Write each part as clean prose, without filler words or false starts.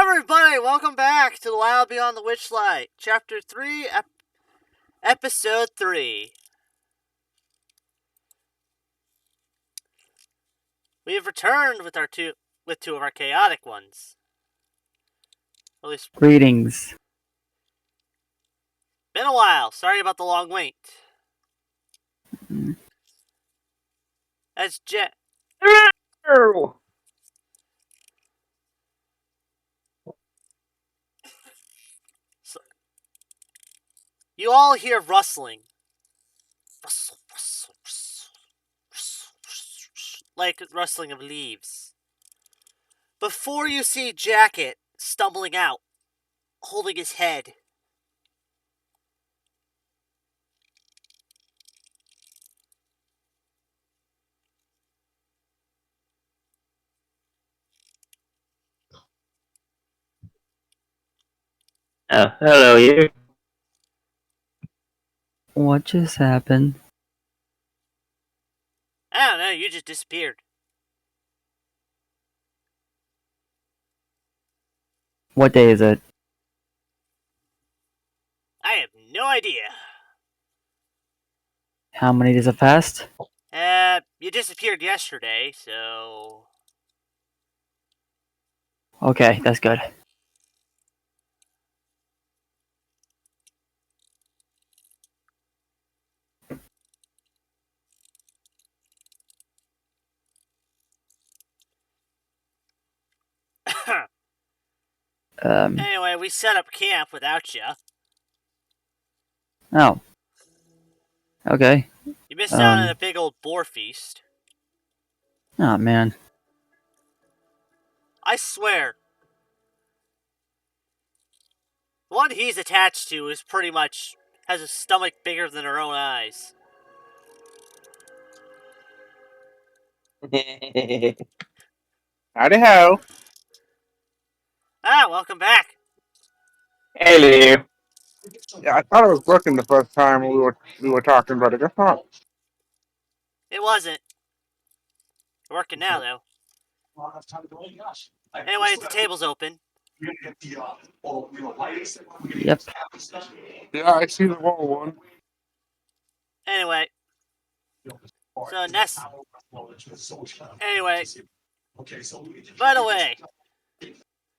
everybody, welcome back to The Wild Beyond the Witchlight, Chapter 3, Episode 3. We have returned with two of our chaotic ones. At least, Greetings. been a while. Sorry about the long wait. That's So, you all hear rustling. Rustle, rustle, rustle, rustle, rustle, rustle, like rustling of leaves. Before you see Jacket stumbling out, holding his head. Oh, hello, you. What just happened? I don't know, you just disappeared. What day is it? I have no idea. How many days have passed? You disappeared yesterday, so... Okay, that's good. Anyway, we set up camp without you. Oh. Okay. You missed out on a big old boar feast. Oh, man. I swear. The one he's attached to is pretty much... has a stomach bigger than her own eyes. Howdy ho. Welcome back. Hello. Yeah, I thought it was working the first time we were talking, but I guess not. It wasn't. Working now, though. Anyway, the table's open. Yep. Yeah, I see the wall one. Anyway. So, Anyway. By the way.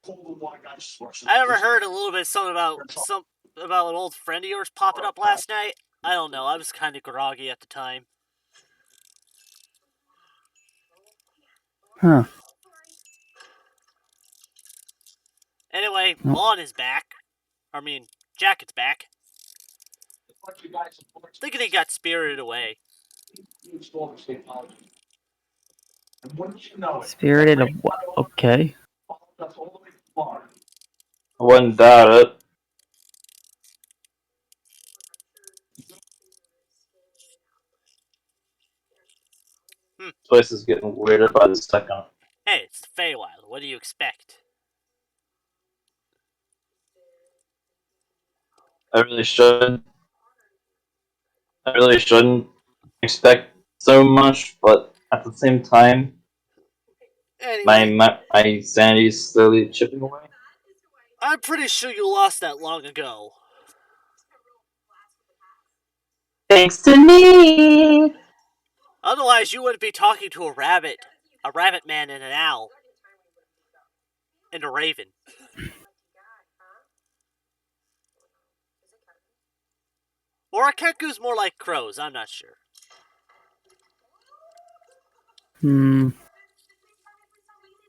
I ever heard a little bit something about an old friend of yours popping up last night. I don't know, I was kind of groggy at the time. Huh. Anyway, Vaughn is back. I mean, Jacket's back. Thinking he got spirited away. Spirited of what? Okay. I wouldn't doubt it. This place is getting weirder by the second. Hey, it's the Feywild. What do you expect? I really shouldn't expect so much, but at the same time, Anyway, my sanity's slowly chipping away. I'm pretty sure you lost that long ago. Thanks to me. Otherwise, you wouldn't be talking to a rabbit man and an owl. And a raven. Or a Kenku's more like crows, I'm not sure.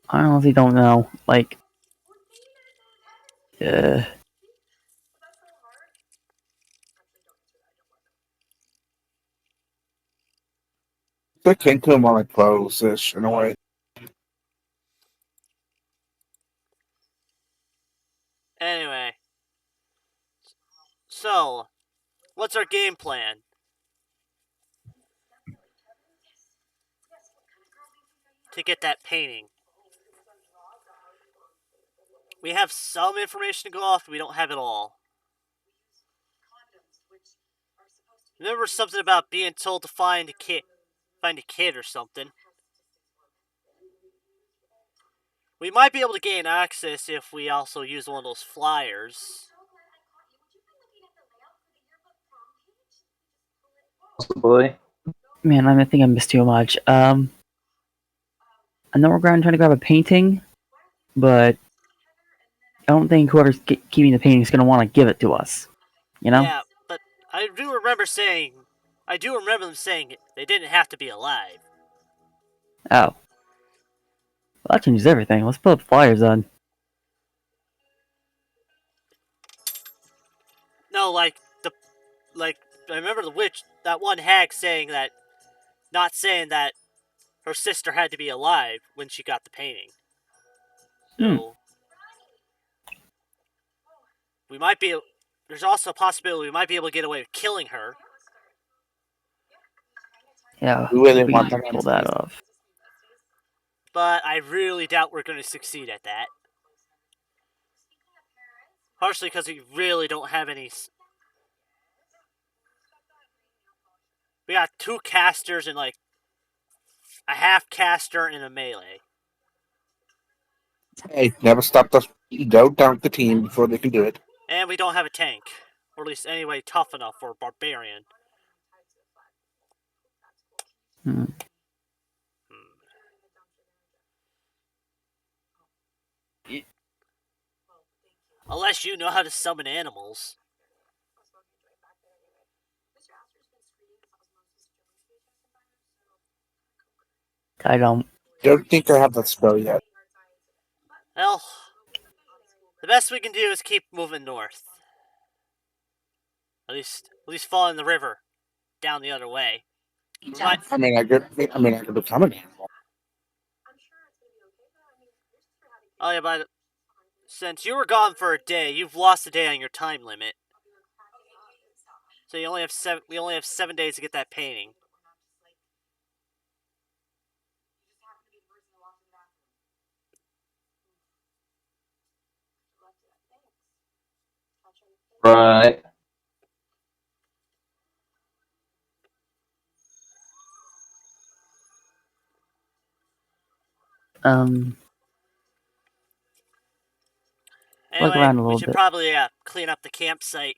I honestly don't know. Like, They came to him on like close-ish in a way. Anyway. So, what's our game plan? To get that painting. We have some information to go off, but we don't have it all. Remember something about being told to find a kid or something. We might be able to gain access if we also use one of those flyers. Possibly. Man, I think I missed too much. I know we're trying to grab a painting, but I don't think whoever's keeping the painting is going to want to give it to us. You know? Yeah, but I do remember them saying they didn't have to be alive. Oh. Well, that changes everything. Let's put flyers on. No, like I remember that one hag not saying that her sister had to be alive when she got the painting. So we might be. There's also a possibility we might be able to get away with killing her. Yeah, We really we want can them pull that off. But I really doubt we're going to succeed at that. Partially because we really don't have any. We got 2 casters and like a half caster and a melee. Hey, never stop us. Don't doubt the team before they can do it. And we don't have a tank. Or at least anyway tough enough for a barbarian. Unless you know how to summon animals. I don't. Don't think I have that spell yet. Well, the best we can do is keep moving north. At least fall in the river, down the other way. I mean, I could become an animal. Oh yeah, but since you were gone for a day, you've lost a day on your time limit. So we only have 7 days to get that painting. Right. Look Anyway, around a we little should bit. probably clean up the campsite.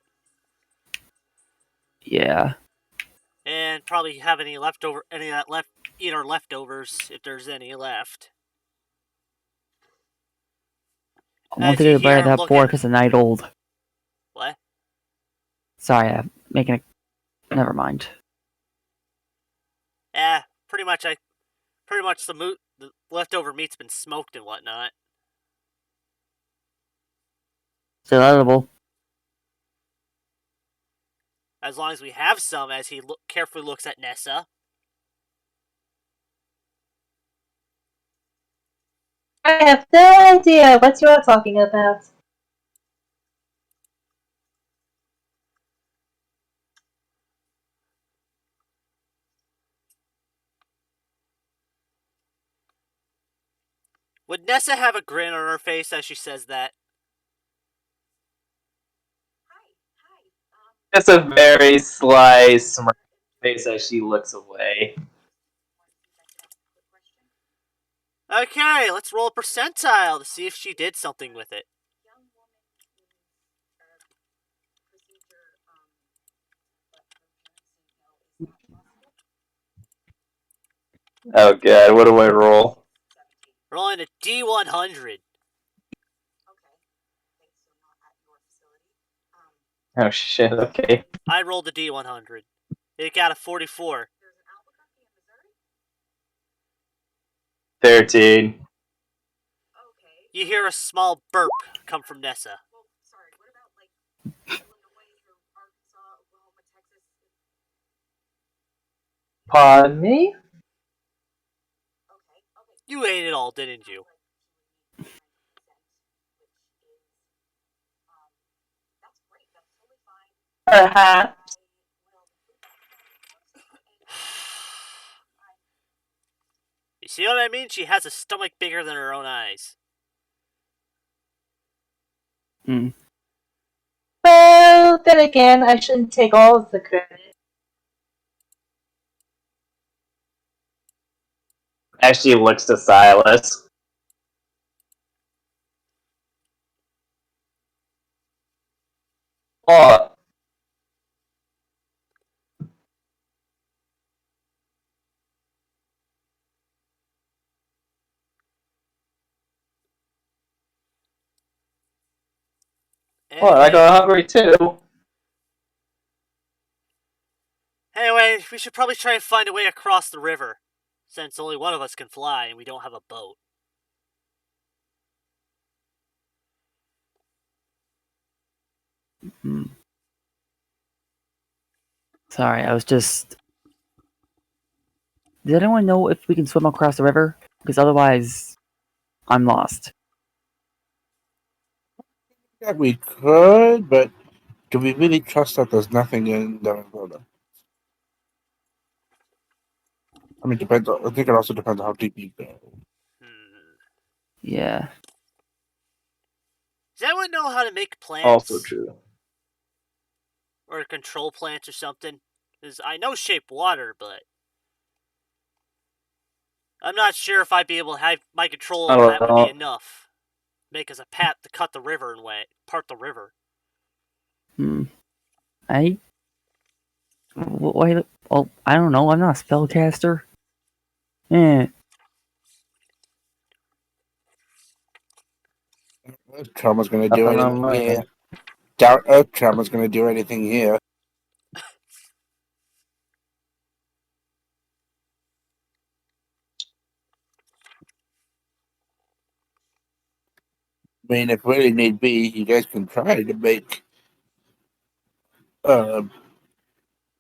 Yeah. And probably have any of that eat our leftovers if there's any left. I want As to you go to hear bed him that looking. board because the night old. What? Sorry, I'm making it. Never mind. Yeah, pretty much the leftover meat's been smoked and whatnot. Still edible. As long as we have some, as he carefully looks at Nessa. I have no idea what you are talking about. Would Nessa have a grin on her face as she says that? It's a very sly smirk face as she looks away. Okay, let's roll a percentile to see if she did something with it. Oh god, what do I roll? Rolling a D100. Oh shit, okay. I rolled a D100. It got a 44. 13. You hear a small burp come from Nessa. Pardon me? You ate it all, didn't you? Perhaps. You see what I mean? She has a stomach bigger than her own eyes. Well, then again, I shouldn't take all of the credit. As she looks to Silas. What? What? I Anyway, got hungry too. anyway, we should probably try and find a way across the river, since only one of us can fly and we don't have a boat. Hmm. Sorry, I was just. Does anyone know if we can swim across the river? Because otherwise, I'm lost. Yeah, we could, but do we really trust that there's nothing in the river? I mean, depends. I think it also depends on how deep you go. Hmm. Yeah. Does anyone know how to make Also plants? true. Or control plants or something? Because I know shape water, but I'm not sure if I'd be able to have my control I over don't that would be know. enough. Make us a path to cut the river and part the river. Hmm. I. Wait. Well, I don't know. I'm not a spellcaster. Eh. Earth trauma's going to do Nothing on anything my here. Doubt Earth trauma's going to do anything here. I mean, if really need be, you guys can try to make uh,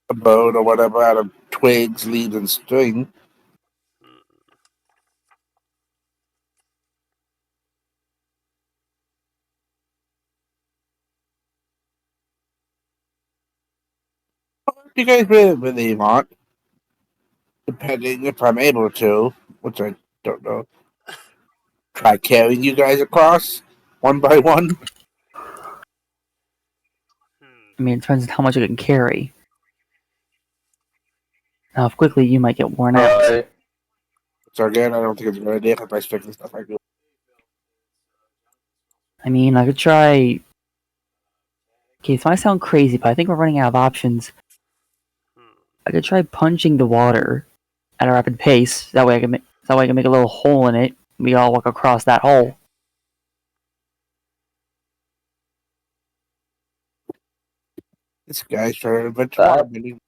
a boat or whatever out of twigs, leaves, and string. If you guys really want, depending if I'm able to, which I don't know, try carrying you guys across one by one. I mean, it depends on how much I can carry. How quickly you might get worn out. right. So again, I don't think it's a good idea if I stick and stuff like that. I mean, I could try. Okay, this might sound crazy, but I think we're running out of options. I could try punching the water at a rapid pace. That way I can make a little hole in it. We all walk across that hole. This guy's trying to invent That water bending.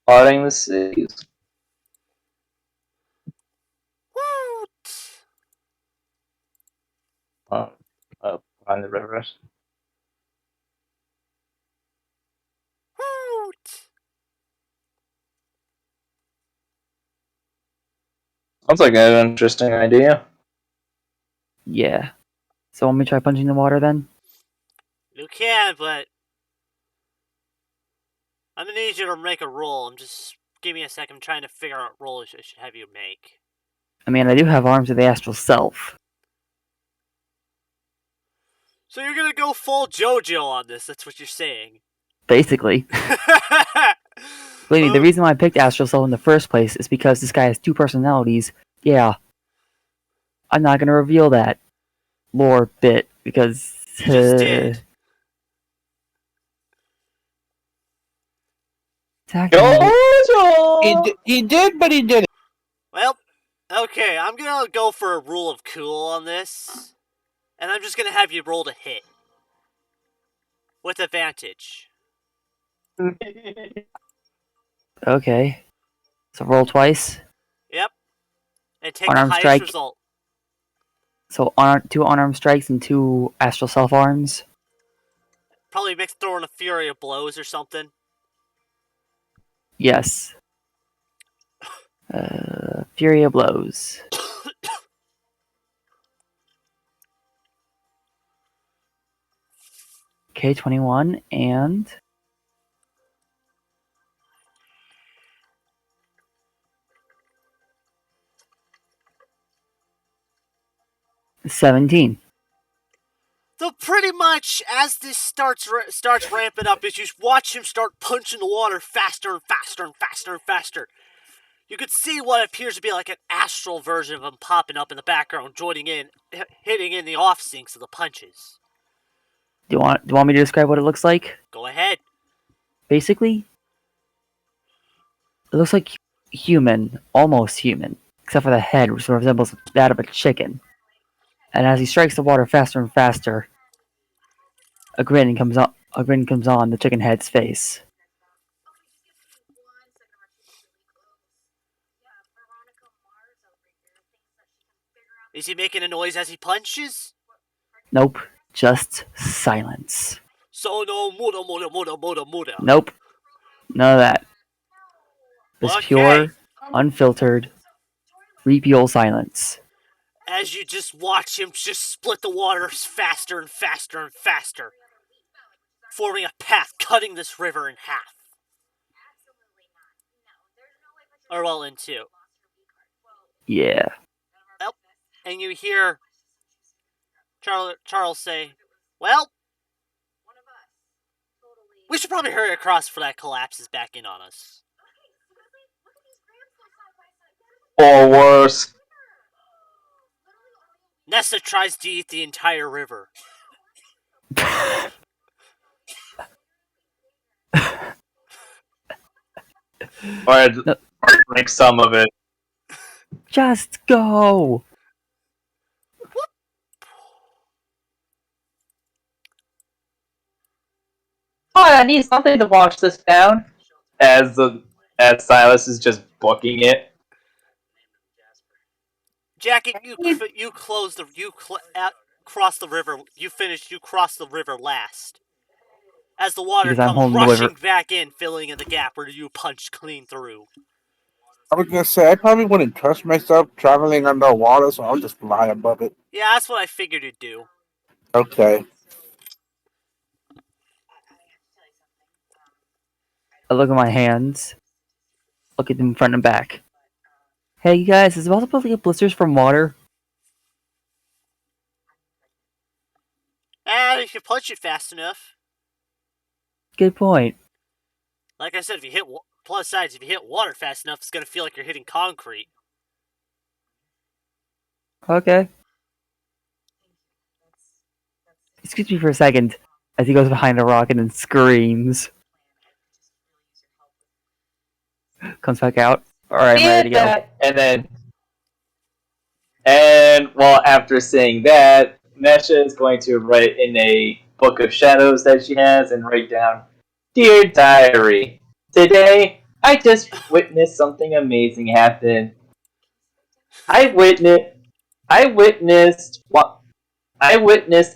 parting the seas. Woot! Oh, find the rivers. Woot! Sounds like an interesting idea. Yeah. So want me to try punching the water then? You can, but I'm gonna need you to make a roll. Give me a second. I'm trying to figure out what roll I should have you make. I mean, I do have arms of the astral self. So you're gonna go full JoJo on this. That's what you're saying. Basically. Believe me, the reason why I picked astral self in the first place is because this guy has two personalities. Yeah. I'm not gonna reveal that lore bit because You just did. Exactly. He did, but he didn't. Well, okay. I'm gonna go for a rule of cool on this, and I'm just gonna have you roll to hit with advantage. Okay. So roll twice. Yep. And take the Unarmed highest strike. result. So two unarmed strikes and two astral self arms. Probably mix throwing a fury of blows or something. Yes. Fury of blows. Okay, 21 and 17. So pretty much, as this starts ramping up, as you watch him start punching the water faster and faster and faster and faster, You could see what appears to be like an astral version of him popping up in the background, joining in, hitting in the off syncs of the punches. Do you want me to describe what it looks like? Go ahead. Basically, it looks like human, almost human, except for the head, which resembles that of a chicken. And as he strikes the water faster and faster, a grin comes on. A grin comes on the chicken head's face. Is he making a noise as he punches? Nope, just silence. So no muda muda muda muda muda. Nope, none of that. This Okay. pure, unfiltered, creepy silence. As you just watch him just split the waters faster and faster and faster, forming a path cutting this river in half. Or well, in two. Yeah. Well, and you hear Charles say, well, we should probably hurry across before that collapses back in on us. Or worse. Nessa tries to eat the entire river. Or No. drink some of it. Just go! Oh, I need something to wash this down. As Silas is just booking it. Jacket, you close the cross the river. You cross the river last. As the water Because I'm comes holding the rushing river. back in, filling in the gap where you punched clean through. I was gonna say I probably wouldn't trust myself traveling underwater, so I'll just fly above it. Yeah, that's what I figured you'd do. Okay. I look at my hands. Look at them front and back. Hey, you guys, is it possible to get blisters from water? If you punch it fast enough. Good point. Like I said, if you hit plus sides, if you hit water fast enough, it's gonna feel like you're hitting concrete. Okay. Excuse me for a second, as he goes behind a rock and then screams. Comes back out. Alright, I'm ready to go. And well, after saying that, Nesha is going to write in a book of shadows that she has and write down, Dear Diary, today I just witnessed something amazing happen. I witnessed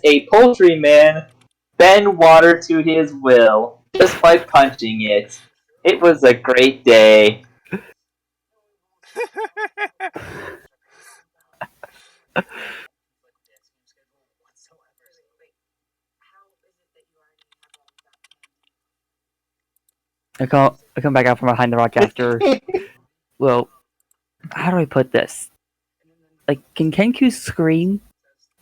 a poultry man bend water to his will just by punching it. It was a great day. I come back out from behind the rock after. Well, how do I put this? Like, can Kenku scream?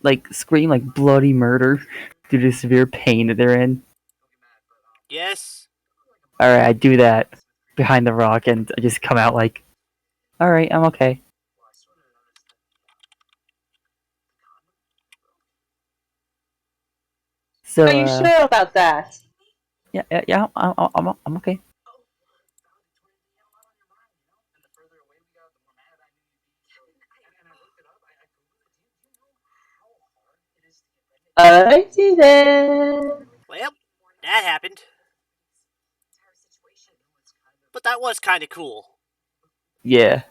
Like, scream like bloody murder due to severe pain that they're in? Yes. Alright, I do that behind the rock and I just come out like, alright, I'm okay. So, Are you sure about that? yeah, I'm okay. Alrighty then. Well, that happened. But that was kind of cool. Yeah.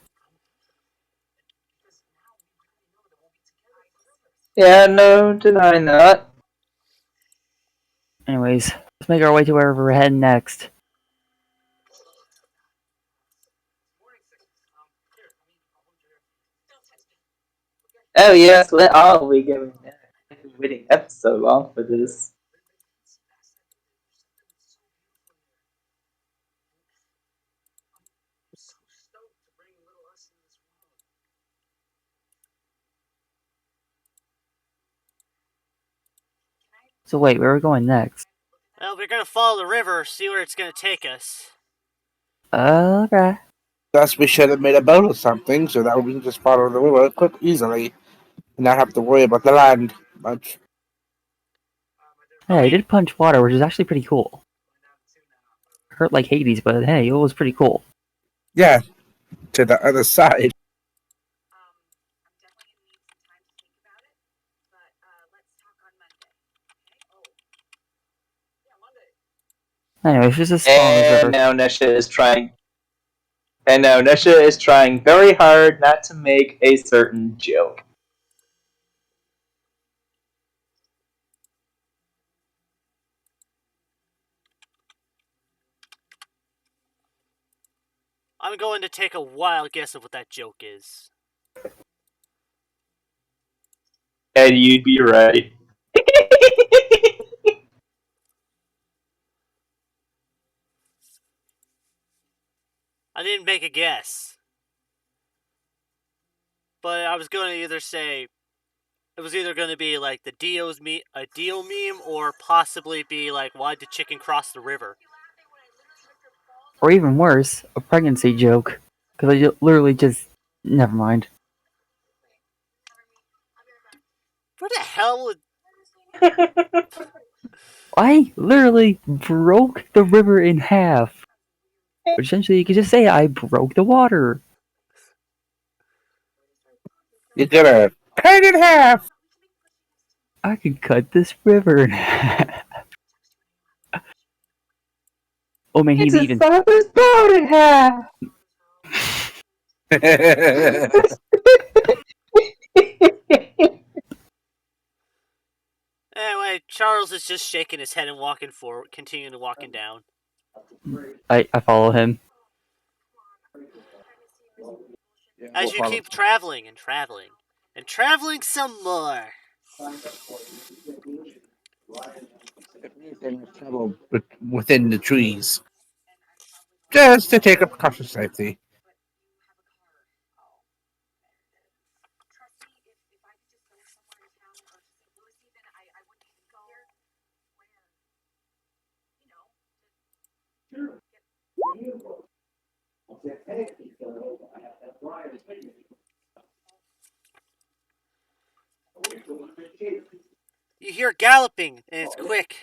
Yeah, no denying that. Anyways, let's make our way to wherever we're heading next. Oh yes, let all we go in there. I've been waiting ever so long for this. So wait, where are we going next? Well, we're gonna follow the river, see where it's gonna take us. Okay. Thus, we should have made a boat or something so that we can just follow the river quick, easily, and not have to worry about the land much. Hey, I did punch water, which is actually pretty cool. Hurt like Hades, but hey, it was pretty cool. Yeah, to the other side. Anyways, just this follow this river. And now Nesha is trying very hard not to make a certain joke. I'm going to take a wild guess of what that joke is. And you'd be right. I didn't make a guess. But I was going to either say it was either going to be like a Dio meme, or possibly be like, why'd the chicken cross the river? Or even worse, a pregnancy joke. Because I literally just... Never mind. Where the hell would... I literally broke the river in half. But essentially, you could just say I broke the water. You're gonna cut it in half. I could cut this river in half. Oh man, he's even... father's boat in half. Anyway, Charles is just shaking his head and walking forward, continuing walking down. I follow him. As you keep traveling and traveling and traveling some more. Trouble within the trees. Just to take a precaution safety. You hear galloping, and it's quick.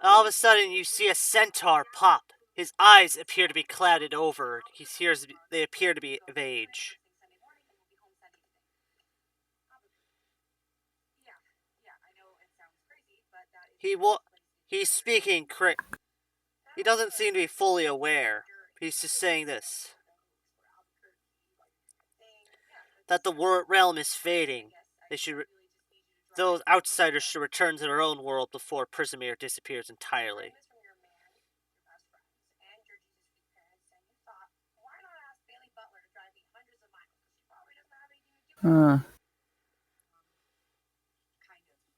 All of a sudden, you see a centaur pop. His eyes appear to be clouded over. They appear to be of age. He's speaking He doesn't seem to be fully aware. He's just saying this. That the realm is fading. Those outsiders should return to their own world before Prismere disappears entirely. Huh.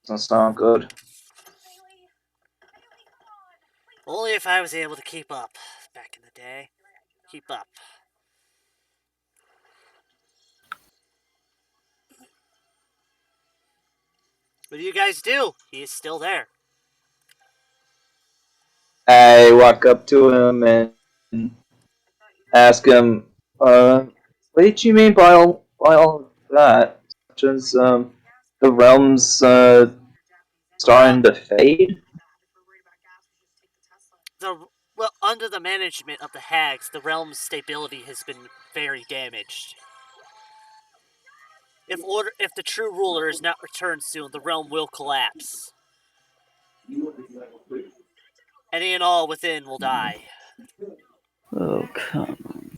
Doesn't sound good. Only if I was able to keep up back in the day. Keep up. What do you guys do? He is still there. I walk up to him and ask him, what did you mean by all that? Such as, the realm's, starting to fade? Under the management of the hags, the realm's stability has been very damaged. If the true ruler is not returned soon, the realm will collapse. Any and all within will die. Oh, come on.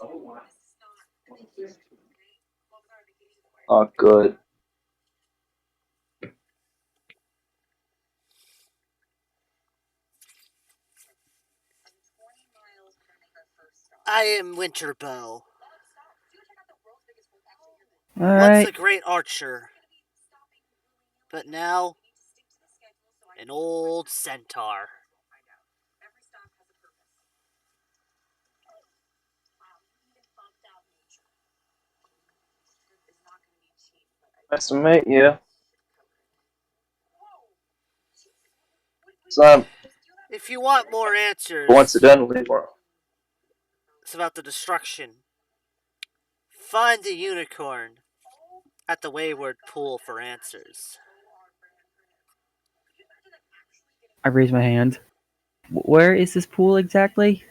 Oh, good. I am Winterbow. Once Alright. a great archer, but now an old centaur. Nice to meet you. So If you want more once answers, it's done, we'll leave more. it's about the destruction. Find the unicorn at the Wayward Pool for answers. I raise my hand. Where is this pool exactly?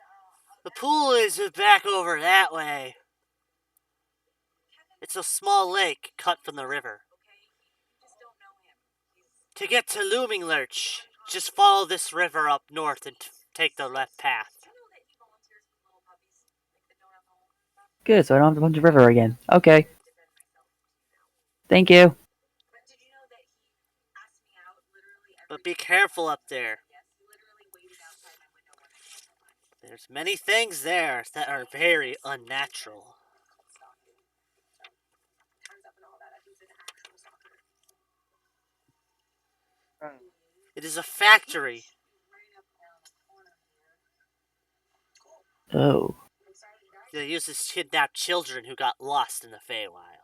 The pool is back over that way. It's a small lake cut from the river. To get to Looming Lurch, just follow this river up north and take the left path. Good, so I don't have to punch a river again. Okay. Thank you. But be careful up there. There's many things there that are very unnatural. It is a factory. Oh. That uses kidnapped children who got lost in the Feywild.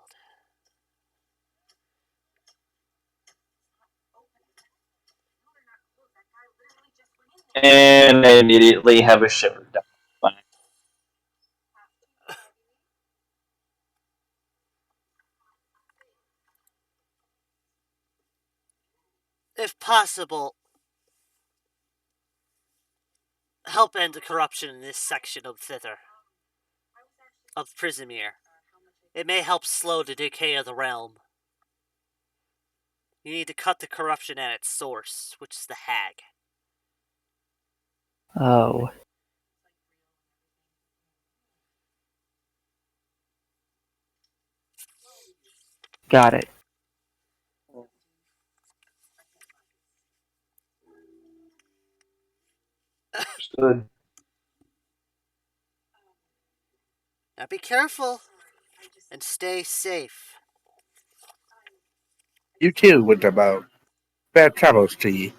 And I immediately have a shiver down my spine. If possible, help end the corruption in this section of thither. Of Prismere. It may help slow the decay of the realm. You need to cut the corruption at its source, which is the hag. Oh. Got it. Understood. Now be careful and stay safe. You too, Winterbow. Fair travels to ye.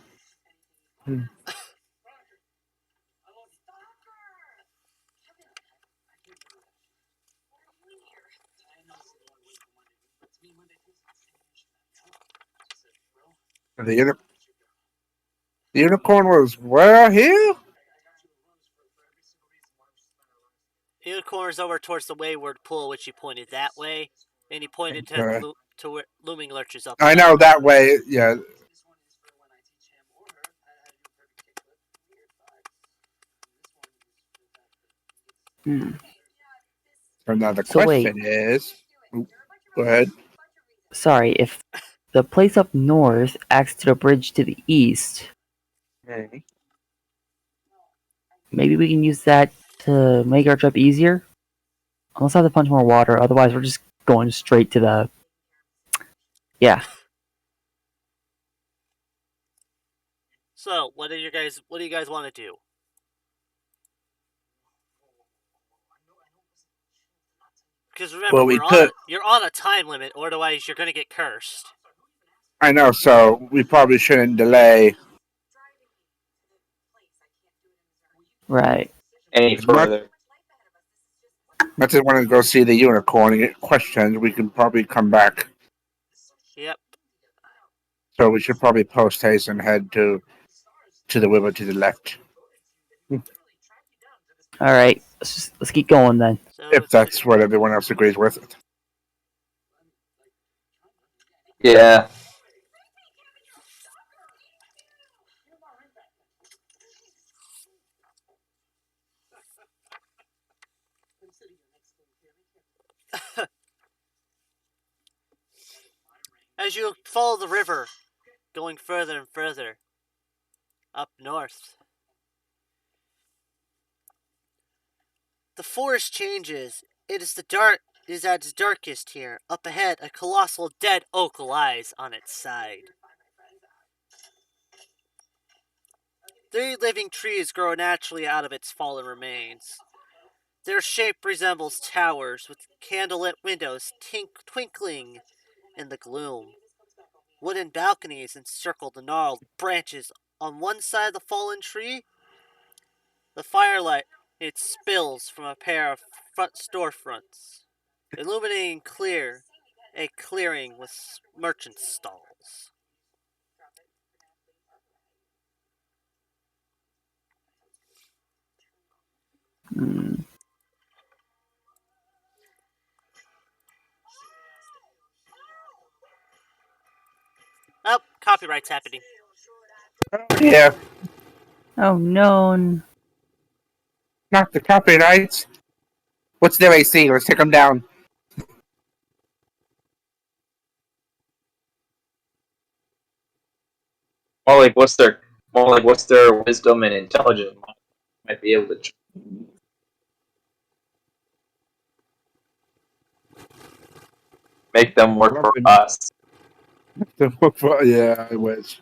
The unicorn was where here? The unicorn is over towards the Wayward Pool, which he pointed that way, and he pointed Okay. to where Looming Lurch is up I that know way. that way. Yeah. Hmm. So now the So wait. question is, go ahead. Sorry, if the place up north acts to the bridge to the east, Okay. maybe we can use that to make our trip easier? Unless I have to punch more water, otherwise we're just going straight to the... Yeah. So, what do you guys want to do? Because remember, Well, we could. you're on a time limit, or otherwise you're gonna get cursed. I know, so we probably shouldn't delay Right. Any as much. further? I just want to go see the unicorn and get questions. We can probably come back. Yep. So we should probably post haste and head to the river to the left, Alright, let's keep going then. So if that's what everyone else agrees with. Yeah. as you follow the river, going further and further up north, the forest changes. It is at its darkest here. Up ahead, a colossal dead oak lies on its side. 3 living trees grow naturally out of its fallen remains. Their shape resembles towers with candlelit windows twinkling in the gloom. Wooden balconies encircle the gnarled branches. On one side of the fallen tree, the firelight it spills from a pair of front storefronts, illuminating a clearing with merchant stalls. Hmm. Oh, copyright's happening. Yeah, Oh no. not the copyrights. What's their AC? Let's take them down. More like what's their wisdom and intelligence might be able to make them work for us. Yeah, I wish.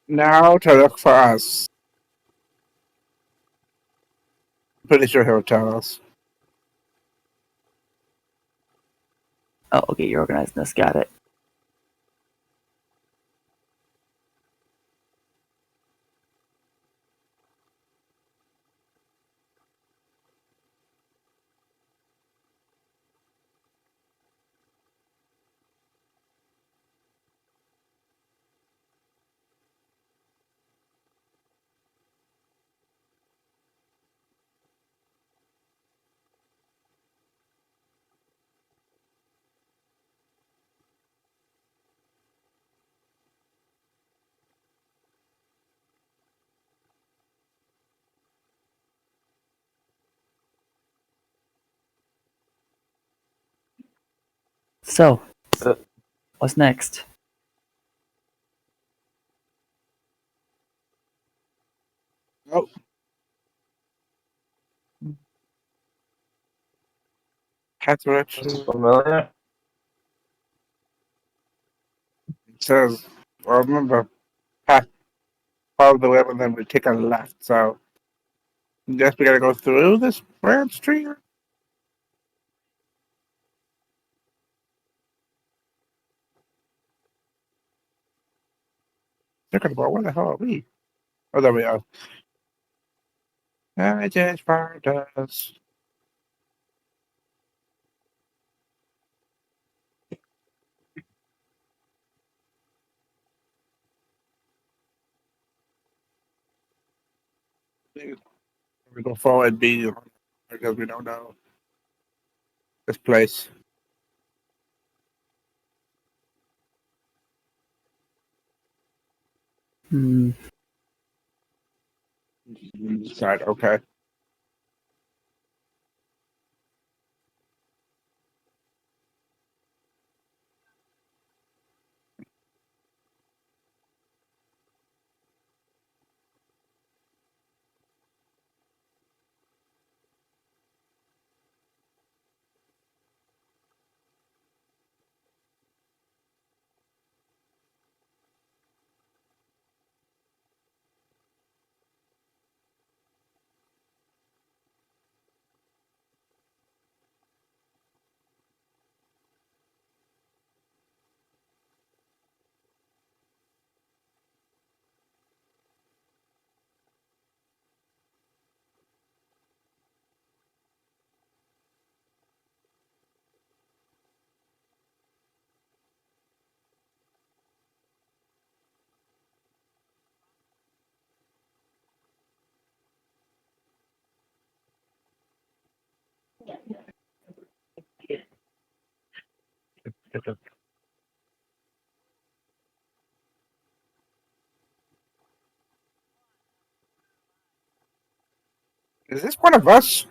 Now to look for us. Pretty sure he'll tell us. Oh, okay, you're organizing this. Got it. So, Uh, what's next? Oh, Catherine Sounds familiar. says, well, remember, path follow the web and then we take a left. So, guess we gotta go through this branch tree. Thinking about where the hell are we? Oh, there we are. I just found us. We go forward B because we don't know this place. Hmm. Side, okay. Is this one of us?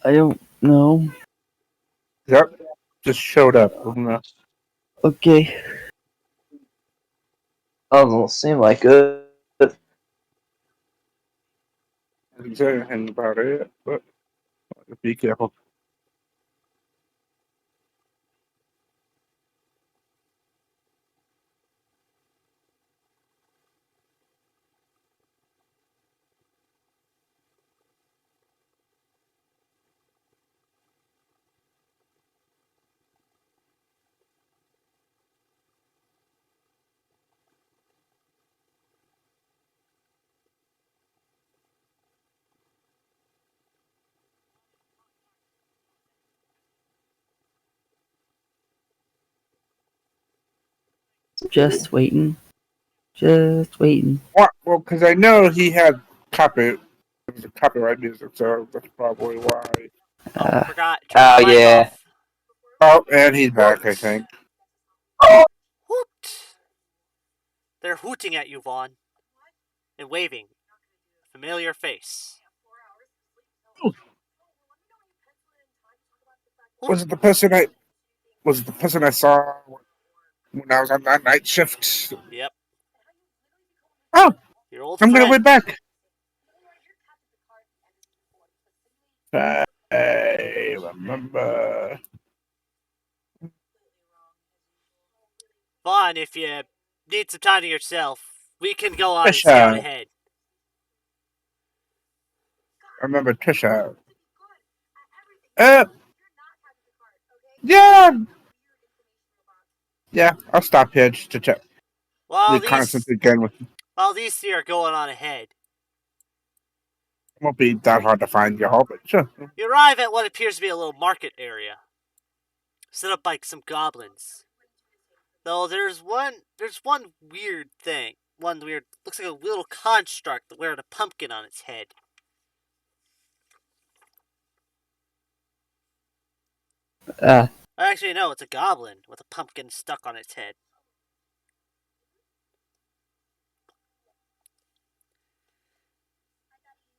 I don't know. Yep. Just showed up. Okay. Doesn't seem like it. I didn't say anything about it, but be careful. Just waiting. Just waiting. What? Well, because I know he had copy. It was a copyright music, so that's probably why. Oh, forgot. Turn Oh, your mic yeah. off. Oh, and he's back, I think. Hoot! They're hooting at you, Vaughn. And waving. Familiar face. Was it the person I? Was it the person I saw when I was on that night shift? Yep. Oh, Your old I'm gonna friend. way back. I remember. Vaughn, if you need some time to yourself, we can go on and Trisha. scout ahead. I remember Trisha. Yeah. Yeah, I'll stop here just to check. While Reconnaissance these again. three are going on ahead, Won't be that hard to find, you hope, but sure. you arrive at what appears to be a little market area, set up by some goblins. Though there's one weird thing. Looks like a little construct wearing a pumpkin on its head. Actually, no, it's a goblin with a pumpkin stuck on its head.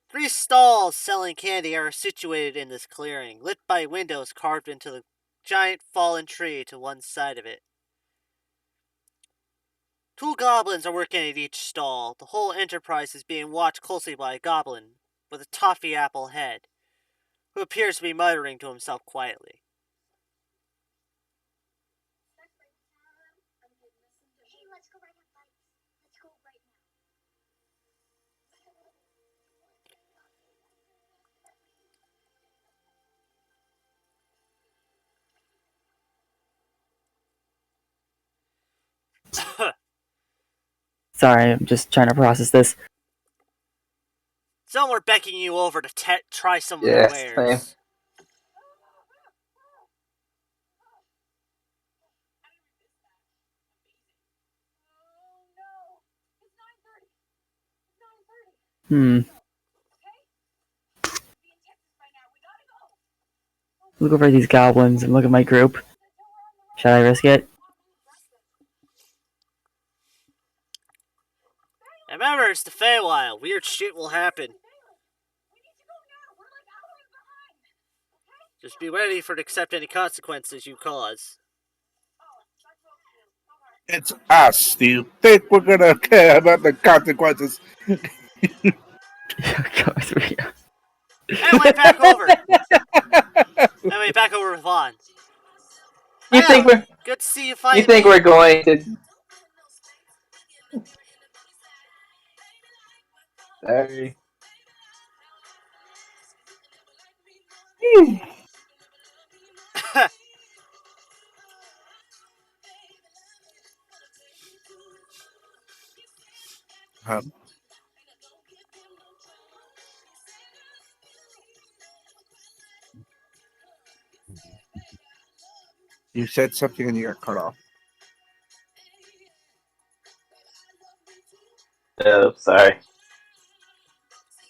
Three stalls selling candy are situated in this clearing, lit by windows carved into the giant fallen tree to one side of it. Two goblins are working at each stall. The whole enterprise is being watched closely by a goblin with a toffee apple head, who appears to be muttering to himself quietly. Sorry, I'm just trying to process this. Some are beckoning you over to try some of their Yes, wares. same. Look over at these goblins and look at my group. Should I risk it? Remember, it's the Feywild. Weird shit will happen. Just be ready to accept any consequences you cause. It's us. Do you think we're gonna care about the consequences? Of course we are. Anyway, back over. Back over with Vaughn. You think we're Good to see you you finally. think we're going to? Sorry. Um, you said something and you got cut off. Oh, sorry.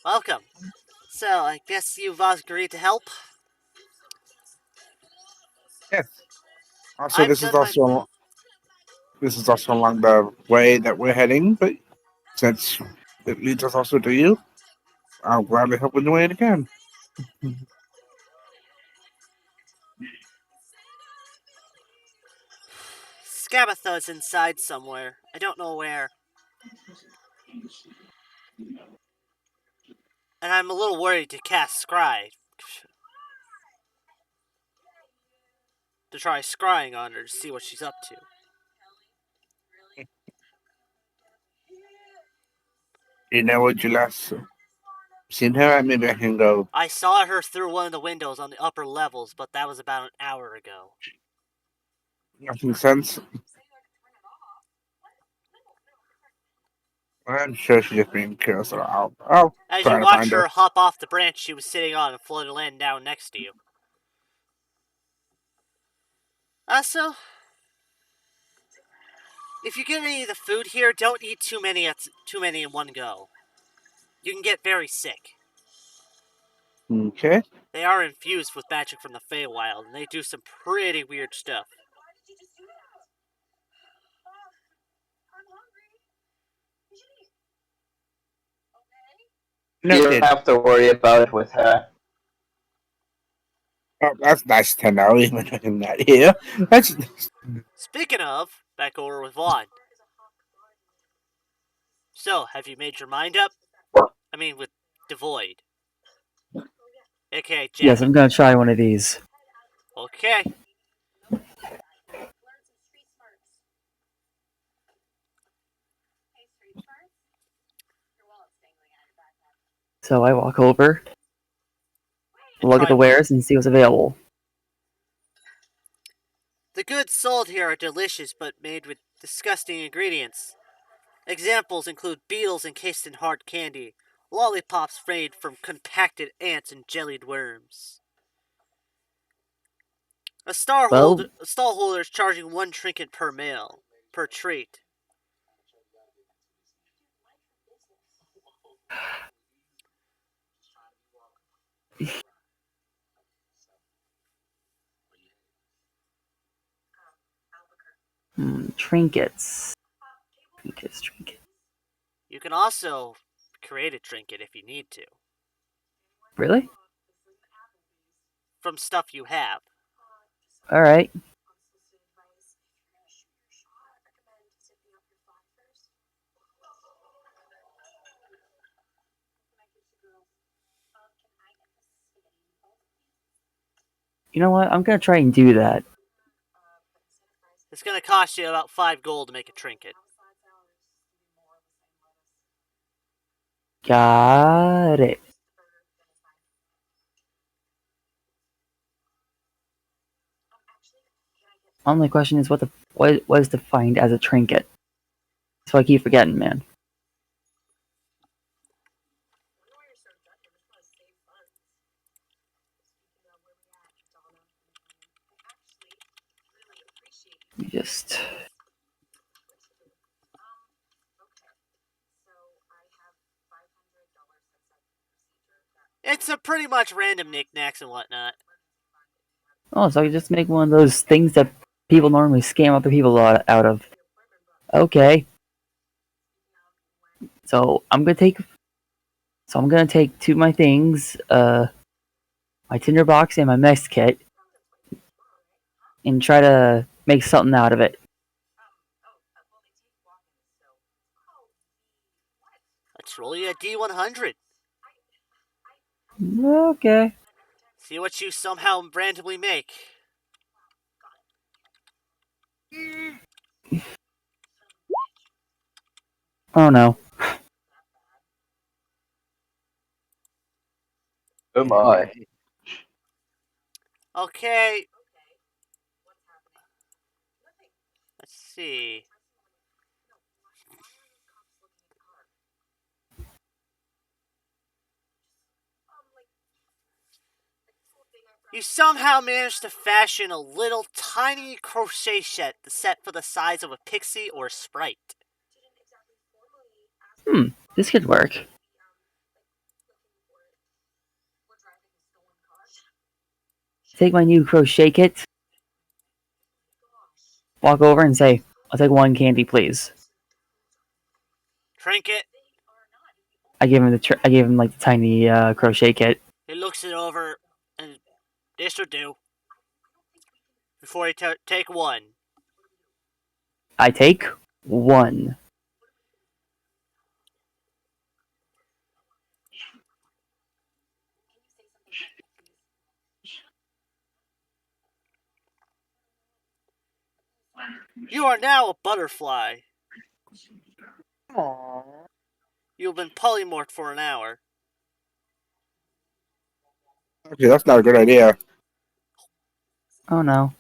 Welcome. So, I guess you've agreed to help? Yes. Also, I've done my... this is also along the way that we're heading, but since it leads us also to you, I'll gladly help in the way it can. Scabatha's inside somewhere. I don't know where. And I'm a little worried to cast Scry. To try scrying on her to see what she's up to. You know what you last seen her? Maybe I can go. I saw her through one of the windows on the upper levels, but that was about an hour ago. Nothing sense. I'm sure she's just being curious. So I'll As try you to watch find her her. hop off the branch she was sitting on and float and land down next to you. Also, If you get any of the food here, don't eat too many in one go. You can get very sick. Okay. They are infused with magic from the Feywild, and they do some pretty weird stuff. You No, don't have to worry about it with her. oh, that's nice to know, even though I'm not here. That's Speaking of, back over with Vaughn. So, have you made your mind up? I mean, with Devoid. AKA Yes, Jack. I'm gonna try one of these. Okay. So I walk over, look at Try the one. wares, and see what's available. The goods sold here are delicious, but made with disgusting ingredients. Examples include beetles encased in hard candy, lollipops made from compacted ants and jellied worms. A Well, stallholder is charging one trinket per meal, per treat. trinkets. Trinkets. You can also create a trinket if you need to, Really? from stuff you have. Alright. You know what? I'm gonna try and do that. It's going to cost you about 5 gold to make a trinket. Got it. Only question is what is defined as a trinket. So I keep forgetting, man. You just It's a pretty much random knickknacks and whatnot. so you just make one of those things that people normally scam other people out of. Okay. So I'm gonna take two of my things, my tinderbox and my mess kit, and try to make something out of it. Let's roll you a D100. Okay. See what you somehow randomly make. Oh no. Oh my. Okay. Let's see. You somehow managed to fashion a little tiny crochet set for the size of a pixie or a sprite. This could work. Take my new crochet kit, walk over and say, I'll take one candy, please. Trinket. I gave him like the tiny crochet kit. He looks it over and this will do. Before you take one. I take one. You are now a butterfly. You've been polymorphed for an hour. okay. That's not a good idea. Oh no.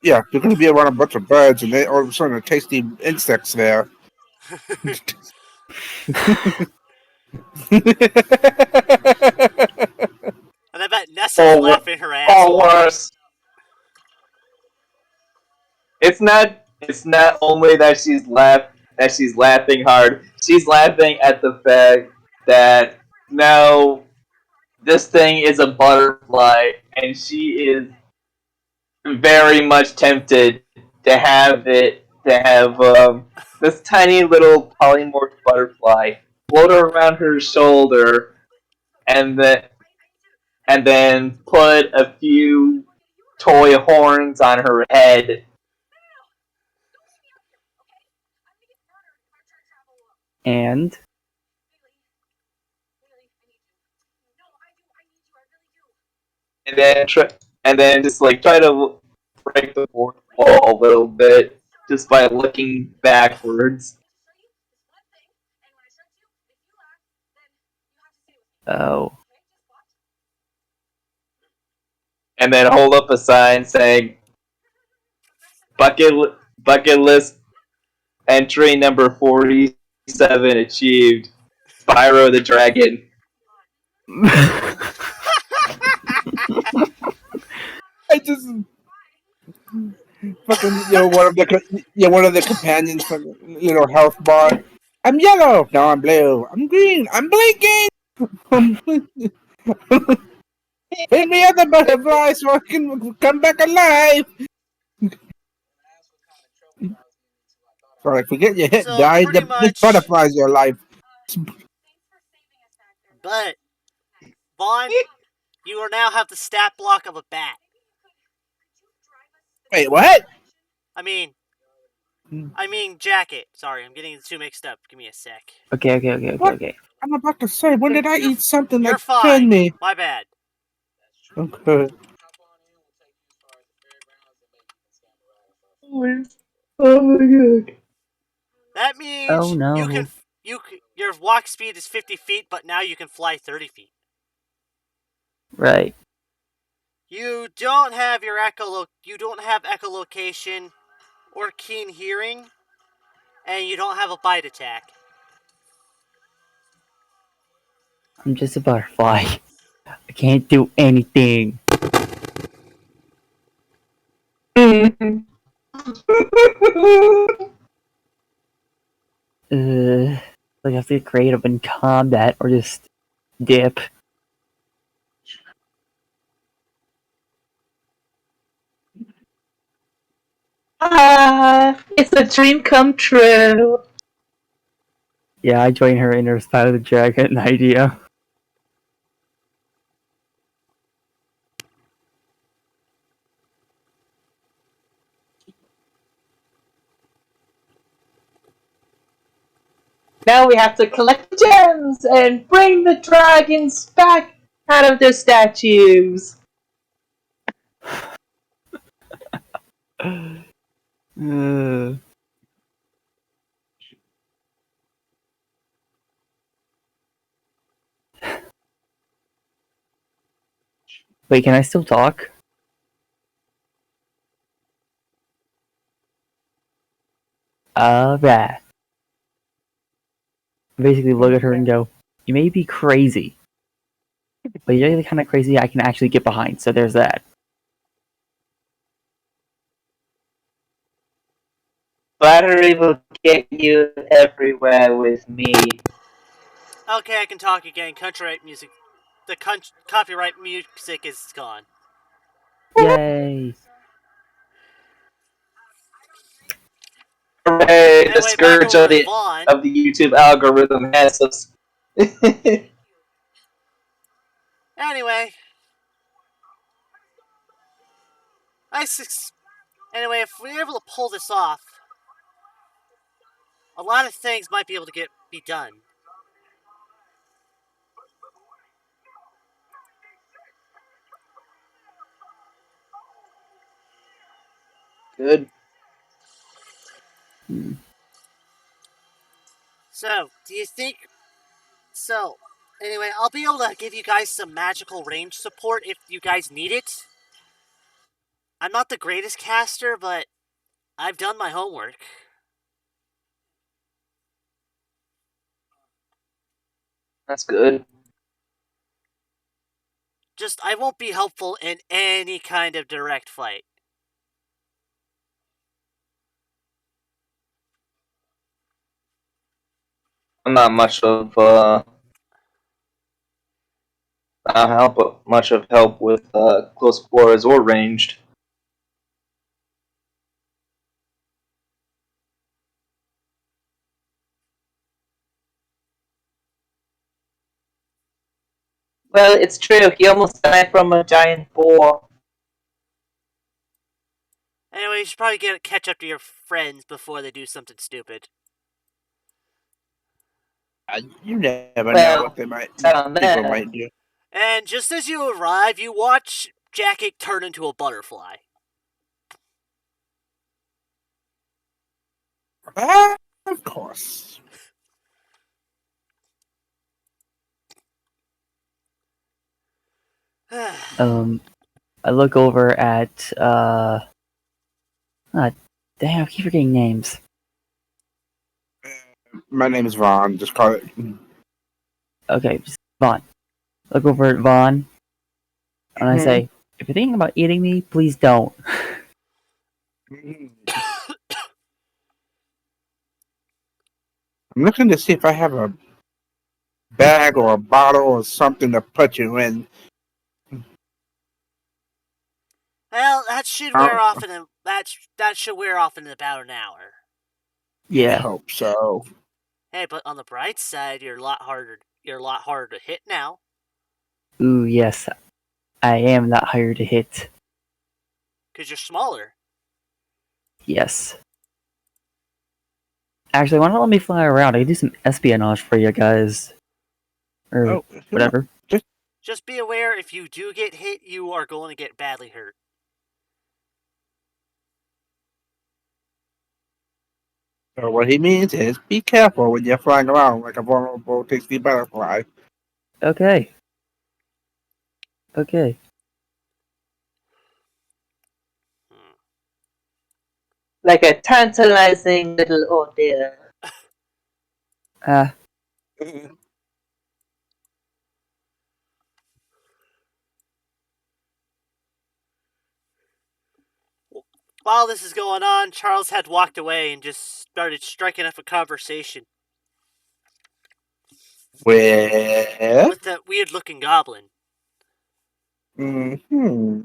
Yeah, you're going to be around a bunch of birds, and they all of a sudden are tasty insects there. And I bet Nessa's laughing her ass Or off. worse. It's not it's not only that she's laughing hard. She's laughing at the fact that now this thing is a butterfly, and she is very much tempted to have this tiny little polymorph butterfly float around her shoulder, and then put a few toy horns on her head. And And then just like try to break the fourth wall a little bit just by looking backwards, oh, and then hold up a sign saying bucket list entry number 47 achieved. Spyro the Dragon. I just fucking one of the companions from the little health bar. I'm yellow. No, I'm blue. I'm green. I'm blinking. Hit me at the butterfly so I can come back alive. Sorry, forget your hit So died. pretty This much, butterfly's your life. but Vaughn, you will now have the stat block of a bat. Wait, what? I mean jacket. Sorry, I'm getting the two mixed up. Give me a sec. okay. I'm about to say, when did I You're- eat something You're that killed fine. me? My bad. Okay. Oh my god. That means Oh no. your walk speed is 50 feet, but now you can fly 30 feet. Right. You don't have echolocation or keen hearing, and you don't have a bite attack. I'm just a butterfly. I can't do anything. Like I have to get creative in combat or just dip. It's a dream come true. Yeah, I join her in her side of the dragon idea. Now we have to collect gems and bring the dragons back out of their statues. Uh, Wait, can I still talk? Alright. Basically look at her and go, you may be crazy, but you're the kind of crazy I can actually get behind, so there's that. Flattery will get you everywhere with me. Okay, I can talk again. Copyright music. The copyright music is gone. Yay! Hooray! The Anyway, back scourge over with Vaughn. of the YouTube algorithm has us. Anyway, anyway, if we're able to pull this off, a lot of things might be able to be done. Good. So, do you think? So, anyway, I'll be able to give you guys some magical range support if you guys need it. I'm not the greatest caster, but I've done my homework. That's good. Just, I won't be helpful in any kind of direct fight. I'm not much of much of help with close quarters or ranged. Well, it's true. He almost died from a giant boar. Anyway, you should probably catch up to your friends before they do something stupid. You never know Well, what they might tell them people that. might do. And just as you arrive, you watch Jacket turn into a butterfly. Of course. I look over at ah, damn, I keep forgetting names. My name is Vaughn. Just call it. Okay, just Vaughn. Look over at Vaughn, and I say, if you're thinking about eating me, please don't. I'm looking to see if I have a bag or a bottle or something to put you in. Well, that should wear off that should wear off in about an hour. I Yeah. hope so. Hey, but on the bright side, you're a lot harder to hit now. Ooh, yes. I am that higher to hit. Because you're smaller. Yes. Actually, why not let me fly around? I can do some espionage for you guys. Or Oh, whatever. Just be aware, if you do get hit, you are going to get badly hurt. So what he means is, be careful when you're flying around like a vulnerable, tasty butterfly. Okay. Okay. Like a tantalizing little ordeal. Ah, While this is going on, Charles had walked away and just started striking up a conversation With? with that weird-looking goblin. Mm-hmm.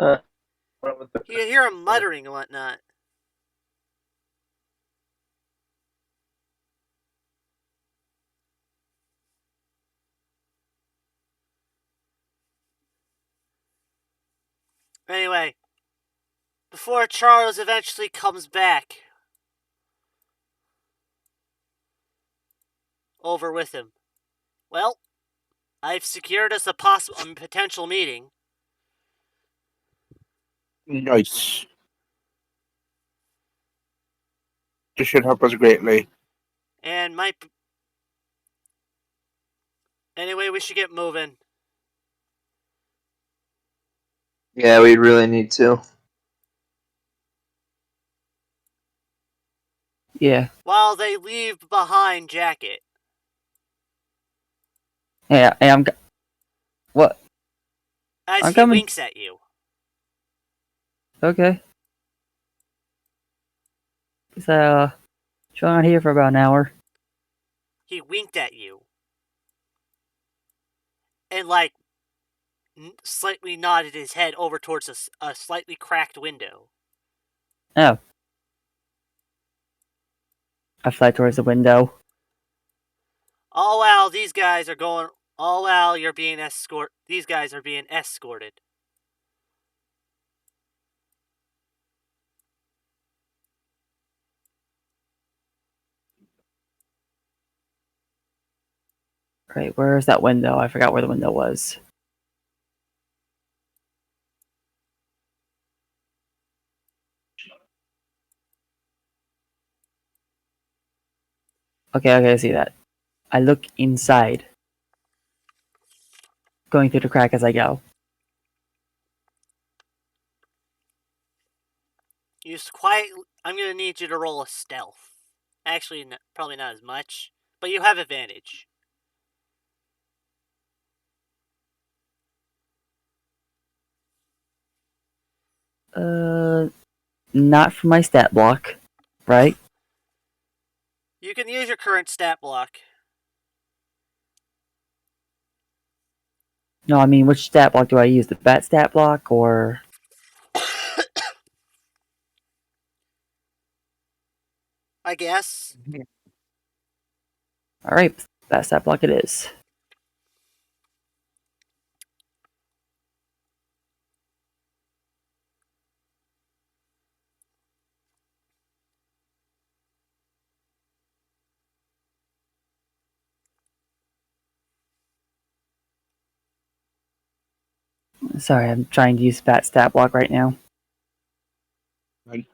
You can hear him muttering and whatnot. Anyway, before Charles eventually comes back over with him. Well, I've secured us a potential meeting. Nice. This should help us greatly. And anyway, we should get moving. Yeah, we really need to. yeah. While they leave behind Jacket. Hey, what? As I'm he coming. winks at you. Okay. Guess chill out here for about an hour. He winked at you. And, slightly nodded his head over towards a slightly cracked window. Oh. I fly towards the window. Oh, wow, these guys are going... Oh, wow, you're being these guys are being escorted. Right, where's that window? I forgot where the window was. Okay, I see that. I look inside, going through the crack as I go. I'm gonna need you to roll a stealth. Actually, probably not as much, but you have advantage. Not for my stat block, right? You can use your current stat block. No, I mean, which stat block do I use? The bat stat block or... I guess. Alright, bat stat block it is. Sorry, I'm trying to use bat stat block right now. Right.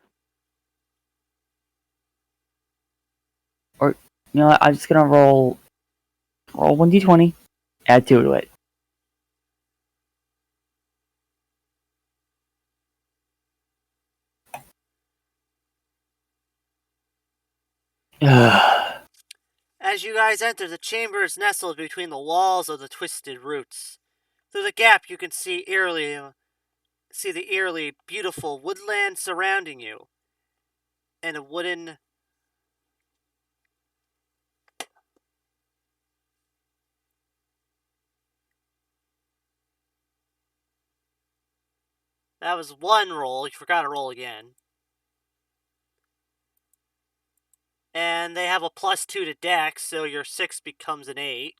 Or, you know what, I'm just gonna roll 1d20, add 2 to it. As you guys enter, the chamber is nestled between the walls of the twisted roots. Through the gap, you can see the eerily beautiful woodland surrounding you, and a wooden. That was one roll. You forgot to roll again. And they have a +2 to dex, so your 6 becomes an 8.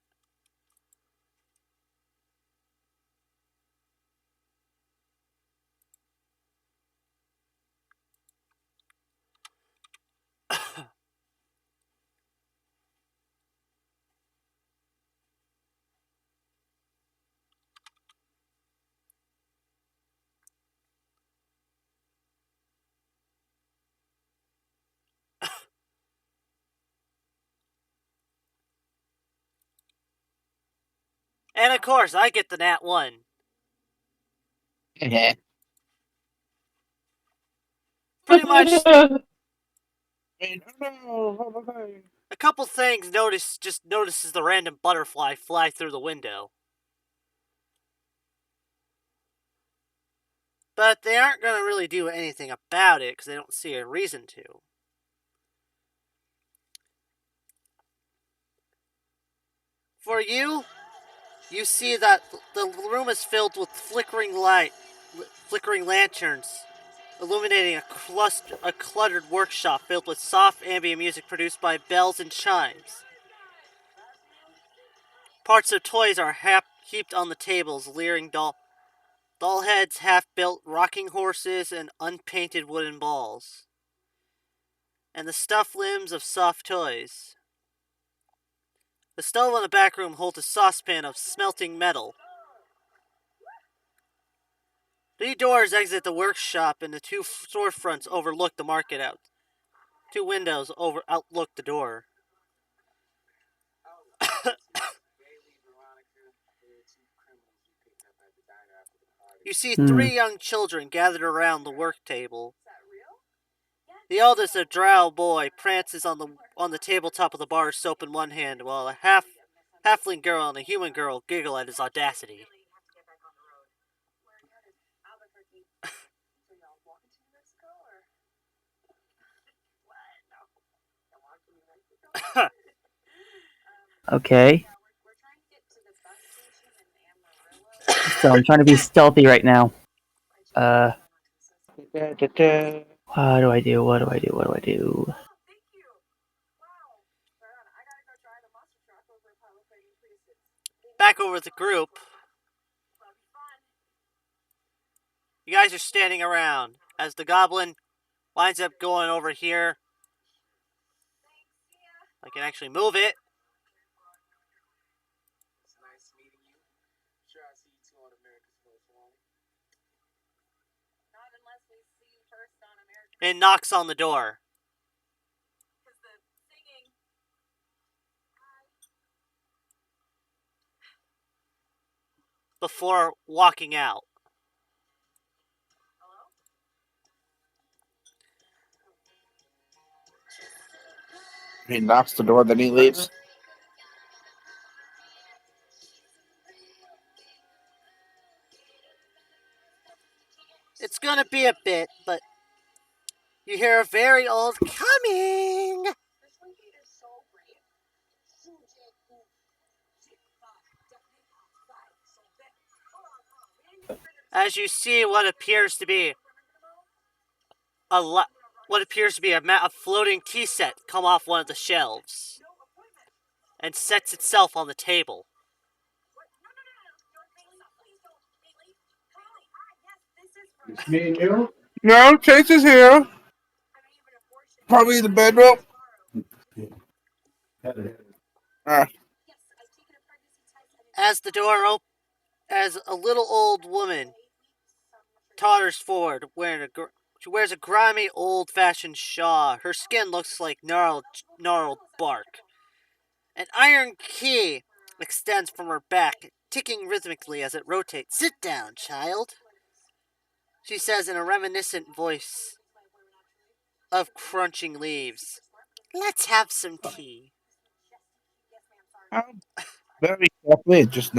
And of course, I get the nat 1. Pretty much a couple things notices the random butterfly fly through the window. But they aren't going to really do anything about it because they don't see a reason to. For you, you see that the room is filled with flickering lanterns, illuminating a cluttered workshop filled with soft ambient music produced by bells and chimes. Parts of toys are heaped on the tables, leering doll heads, half-built rocking horses, and unpainted wooden balls. And the stuffed limbs of soft toys. The stove in the back room holds a saucepan of smelting metal. 3 doors exit the workshop, and the 2 storefronts overlook the market out. 2 windows outlook the door. You see 3 young children gathered around the work table. The eldest, a drow boy, prances on the tabletop of the bar, soap in one hand, while a halfling girl and a human girl giggle at his audacity. Okay. So I'm trying to be stealthy right now. What do I do? What do I do? What do I do? Back over at the group. You guys are standing around as the goblin winds up going over here. I can actually move it. and knocks on the door. Before walking out. He knocks the door, then he leaves. It's gonna be a bit, but you hear a very old coming. As you see what appears to be a floating tea set come off one of the shelves and sets itself on the table. It's me and you? No, Chase is here. Probably in the bedroom. Ah, As the door opens, as a little old woman totters forward, she wears a grimy, old-fashioned shawl. Her skin looks like gnarled bark. An iron key extends from her back, ticking rhythmically as it rotates. "Sit down, child," she says in a reminiscent voice of crunching leaves. "Let's have some tea." I'm very carefully, just so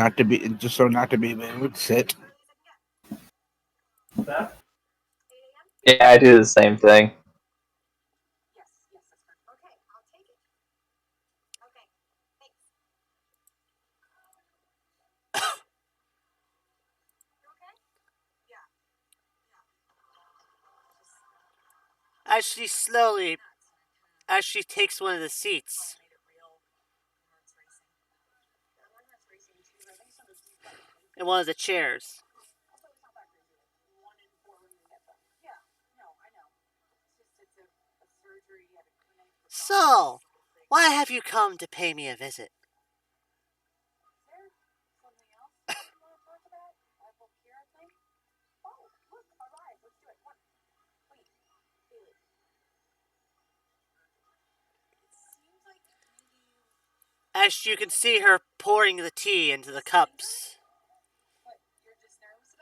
not to be would sit. Yeah, I do the same thing. As she takes one of the seats, in one of the chairs. "So, why have you come to pay me a visit?" As you can see her pouring the tea into the cups.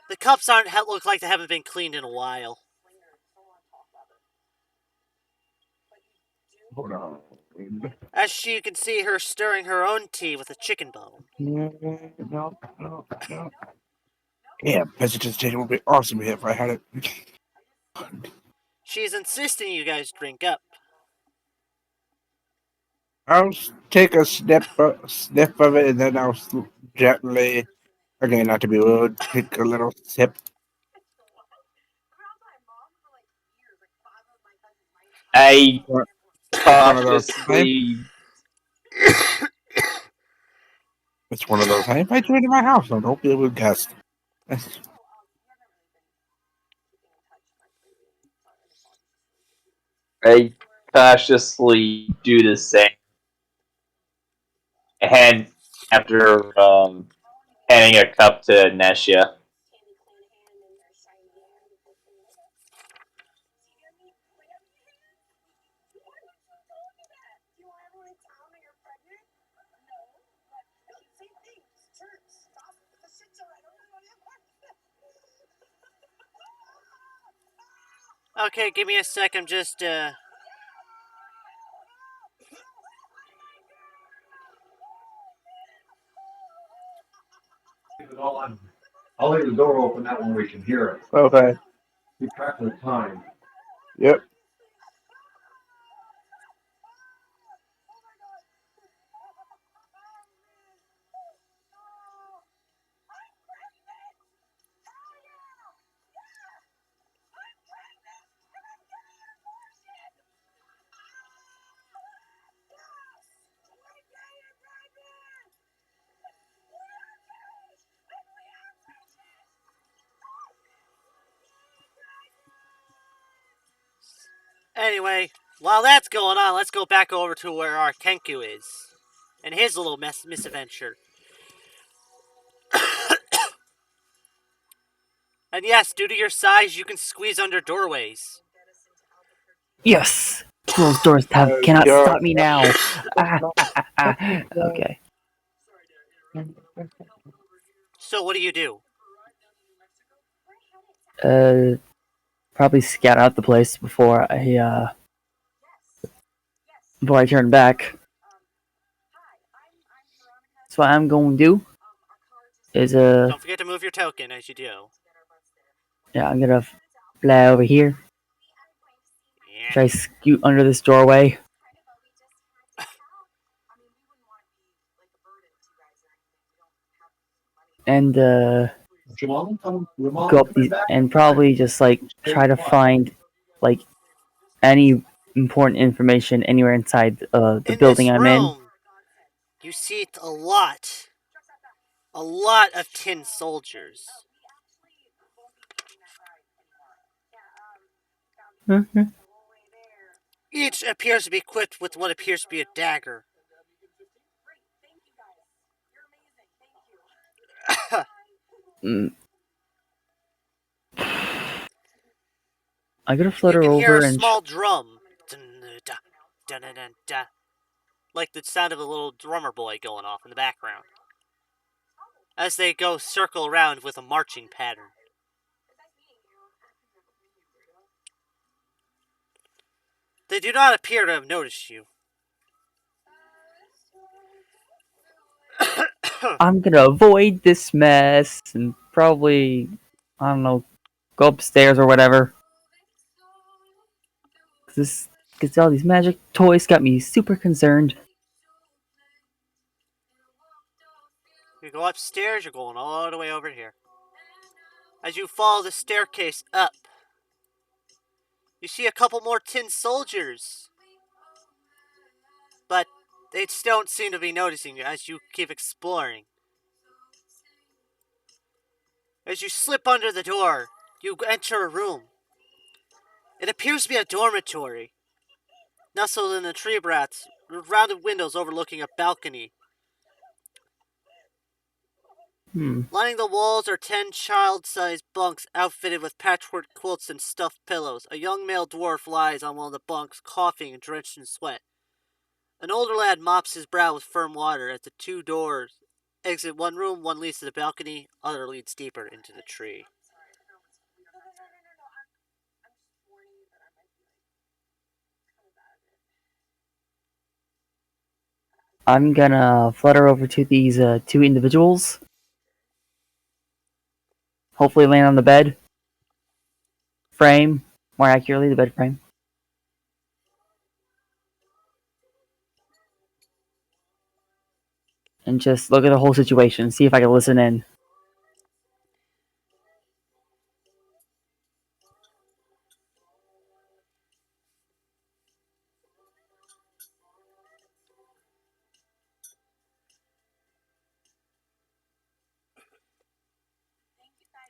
The cups look like they haven't been cleaned in a while. Hold on. As you can see her stirring her own tea with a chicken bone. No. Yeah, vegetation would be awesome if I had it. She's insisting you guys drink up. I'll take a sniff of it, and then I'll gently, again, not to be rude, take a little sip. I It's one of those times. cautiously. It's one of those. I invite you into my house. I don't be able to guest. I cautiously do the same. And after handing a cup to Nesha. Okay, give me a sec. I'm just, I'll leave the door open, that one we can hear it. Okay. Keep track of the time. Yep. Anyway, while that's going on, let's go back over to where our Kenku is. And his little misadventure. And yes, due to your size, you can squeeze under doorways. Yes! Those doors cannot You're- stop me now. Okay. So what do you do? Probably scout out the place before I turn back. So what I'm going to do is Don't forget to move your token as you do. yeah, I'm gonna fly over here. Yeah. Try to scoot under this doorway. And Your mom go up coming these back? and probably just like try to find like any important information anywhere inside the In building this I'm in. room, you see a lot of tin soldiers. Mhm. Each appears to be equipped with what appears to be a dagger. Mm. I'm gonna You flutter can hear over a and small drum. Dun-da, dun-da-dun-da. Like the sound of a little drummer boy going off in the background. As they go circle around with a marching pattern. They do not appear to have noticed you. I'm gonna avoid this mess and probably, I don't know, go upstairs or whatever. Cause all these magic toys got me super concerned. You go upstairs, you're going all the way over here. As you follow the staircase up, you see a couple more tin soldiers. But they don't seem to be noticing you as you keep exploring. As you slip under the door, you enter a room. It appears to be a dormitory. Nestled in the tree brats, rounded windows overlooking a balcony. Lining the walls are 10 child-sized bunks outfitted with patchwork quilts and stuffed pillows. A young male dwarf lies on one of the bunks, coughing and drenched in sweat. An older lad mops his brow with firm water as the two doors exit one room. One leads to the balcony, other leads deeper into the tree. I'm gonna flutter over to these two individuals. Hopefully land on the bed frame, more accurately, the bed frame. And just look at the whole situation, see if I can listen in.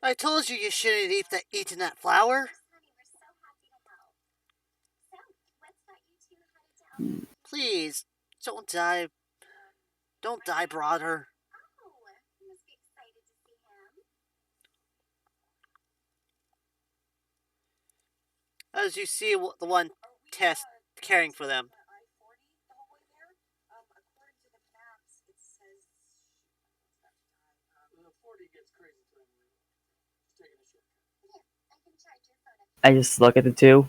I told you you shouldn't have eaten that flower. Please, don't die. Don't die, brother. As you see the one test caring for them. I just look at the two.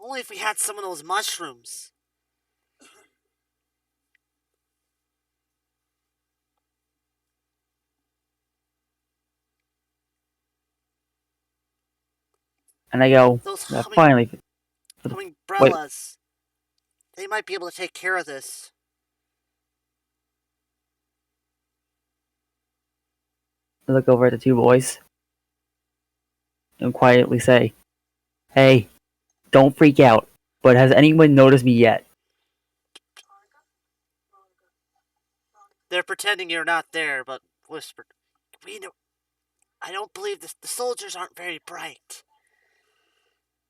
Only if we had some of those mushrooms. And I go, Those finally. Wait, umbrellas. They might be able to take care of this. I look over at the two boys and quietly say, "Hey, don't freak out, but has anyone noticed me yet?" They're pretending you're not there, but whispered, "We know. I don't believe this. The soldiers aren't very bright.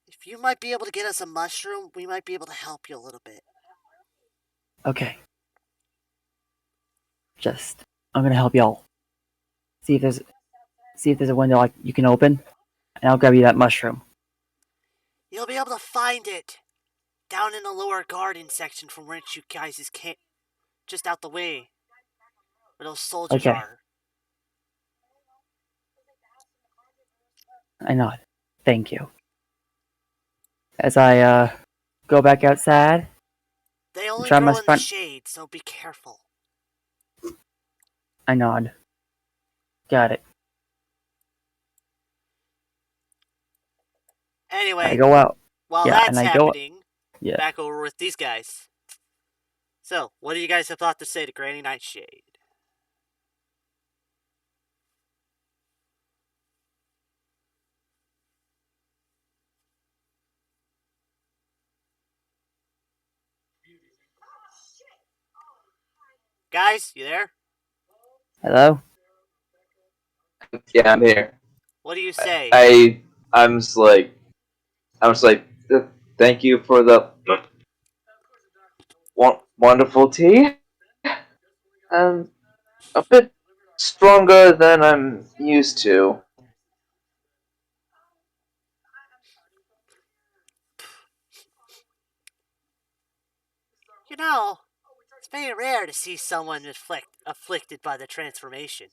If you might be able to get us a mushroom, we might be able to help you a little bit." Okay. I'm gonna help y'all. See if there's a window you can open. and I'll grab you that mushroom. You'll be able to find it down in the lower garden section from where you guys is just out the way, where those soldiers Okay. are. I nod. Thank you. As I go back outside, They only try my grow in the front. shade, so be careful. I nod. Got it. I Anyway, go out. while Yeah, and that's I go. happening, Yeah. back over with these guys. So, what do you guys have thought to say to Granny Nightshade? Guys, you there? Hello. Yeah, I'm here. What do you say? I'm just like thank you for the wonderful tea. A bit stronger than I'm used to. You know, it's very rare to see someone afflicted by the transformation.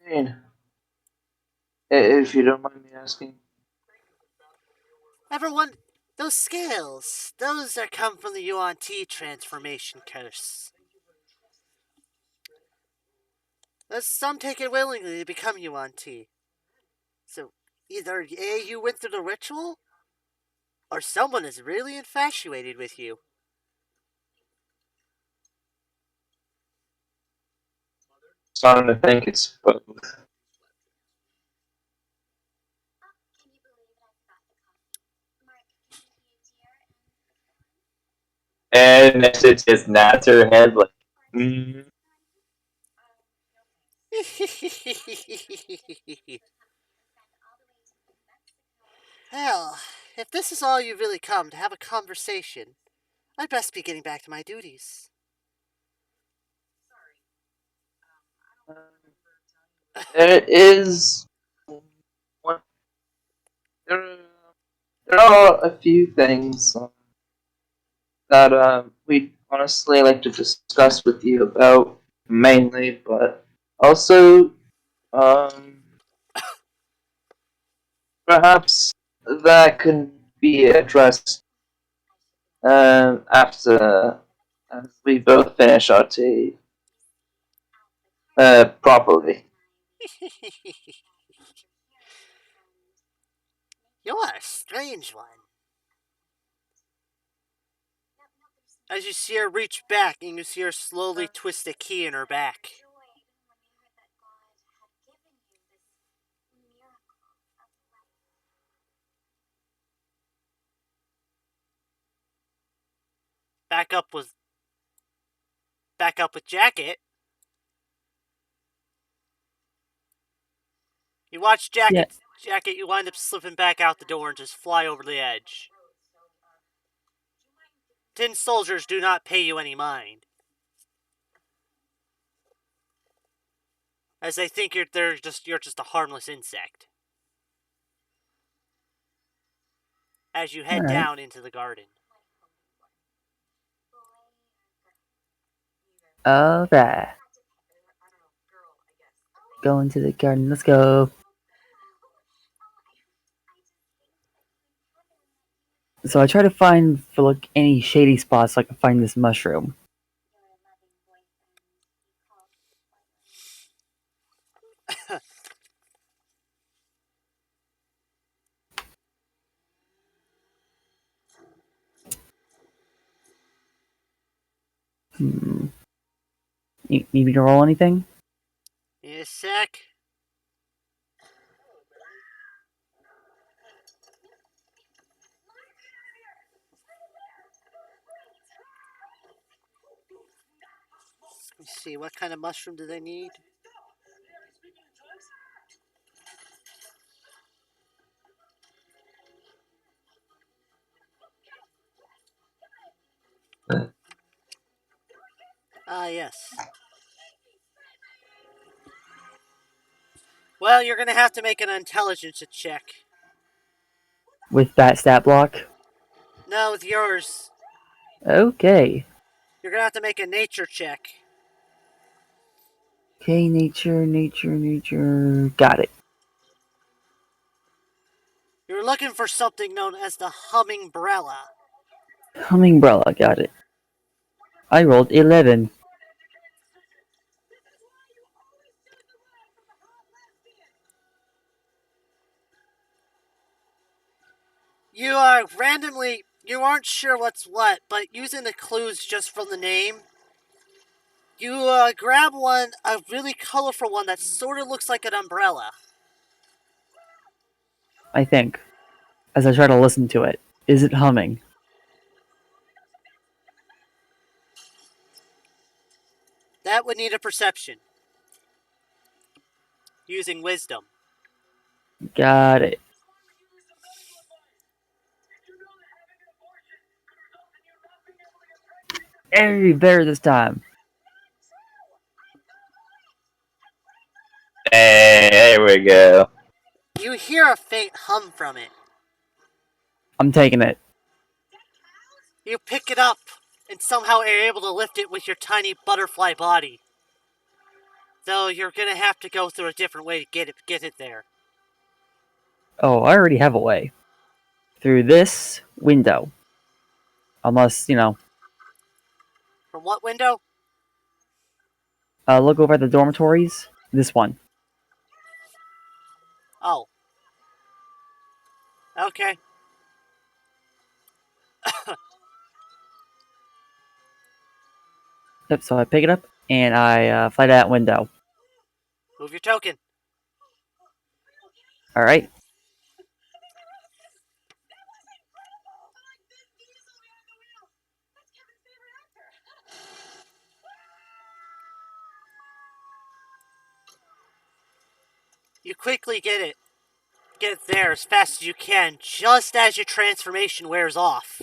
I mean, if you don't mind me asking. Everyone, those scales, those are come from the Yuan Ti transformation curse. Some take it willingly to become Yuan Ti. So, either A, you went through the ritual, or someone is really infatuated with you. Starting to think it's both. And it just nods her head like, Hell, if this is all you've really come to have a conversation, I'd best be getting back to my duties. There is one. There, there are a few things that we'd honestly like to discuss with you about mainly, but also um, perhaps that can be addressed after we both finish our tea properly. You're a strange one. As you see her reach back, and you see her slowly twist a key in her back. Back up with Jacket. You watch Yeah. Jacket, you wind up slipping back out the door and just fly over the edge. Tin soldiers do not pay you any mind, as they think you're just a harmless insect. As you All head right. down into the garden. All right. Go into the garden. Let's go. So I try to find for like any shady spots so I can find this mushroom. Hmm. You need me to roll anything? In a sec. Let me see, what kind of mushroom do they need? Ah, yes. Well, you're gonna have to make an intelligence check. With that stat block? No, with yours. Okay. You're gonna have to make a nature check. Okay, nature. Got it. You're looking for something known as the hummingbrella. Hummingbrella, got it. I rolled 11. You aren't sure what's what, but using the clues just from the name, you grab one, a really colorful one that sort of looks like an umbrella. I think. As I try to listen to it. Is it humming? That would need a perception. Using wisdom. Got it. Hey, better this time. Hey, there we go. You hear a faint hum from it. I'm taking it. You pick it up and somehow are able to lift it with your tiny butterfly body. Though you're gonna have to go through a different way to get it there. Oh, I already have a way. Through this window. Unless, From what window? look over at the dormitories. This one. Oh. Okay. Yep, so I pick it up and I fly to that window. Move your token. Alright. You quickly get there as fast as you can, just as your transformation wears off.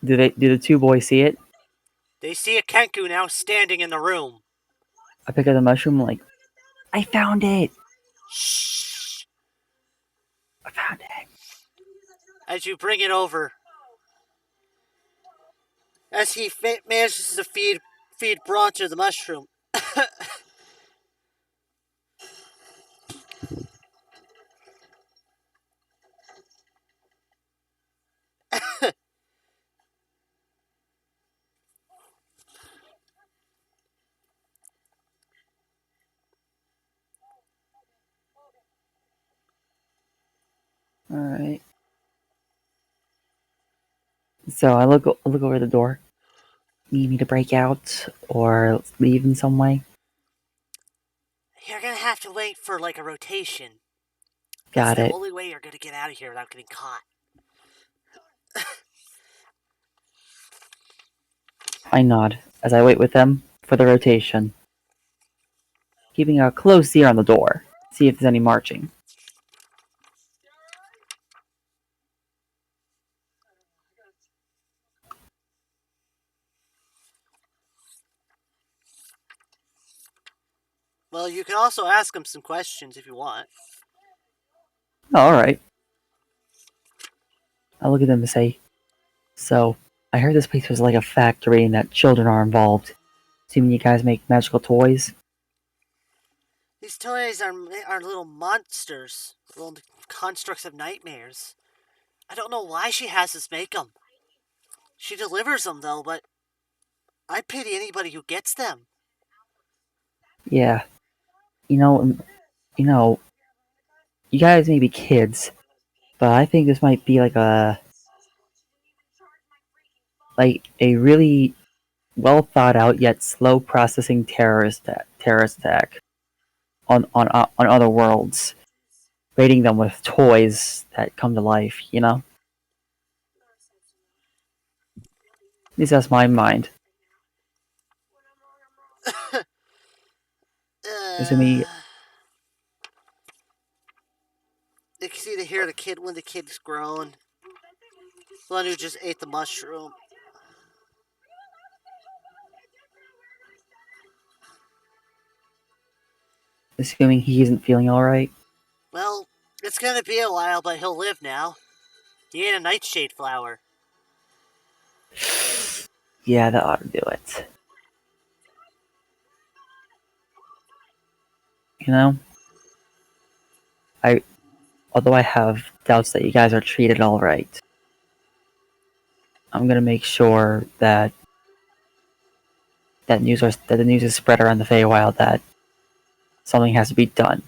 Do the two boys see it? They see a Kenku now standing in the room. I pick up the mushroom like, I found it! Shh. I found it. As you bring it over. As he manages to feed Braun to the mushroom. Alright. So I look over the door. Need me to break out or leave in some way? You're gonna have to wait for like a rotation. Got That's it. the only way you're gonna get out of here without getting caught. I nod as I wait with them for the rotation. Keeping a close ear on the door. See if there's any marching. Well, you can also ask him some questions if you want. Oh, alright. I look at them and say, so, I heard this place was like a factory and that children are involved. Assuming you guys make magical toys? These toys are little monsters, little constructs of nightmares. I don't know why she has us make them. She delivers them though, but I pity anybody who gets them. Yeah. You know, you guys may be kids, but I think this might be like a really well thought out yet slow processing terrorist attack on other worlds, raiding them with toys that come to life. At least that's my mind. Is it me? You can see to hear the kid when the kid's grown. The one who just ate the mushroom. Assuming he isn't feeling alright. Well, it's gonna be a while, but he'll live now. He ate a nightshade flower. Yeah, that ought to do it. You know? Although I have doubts that you guys are treated alright, I'm gonna make sure that the news is spread around the Feywild that something has to be done.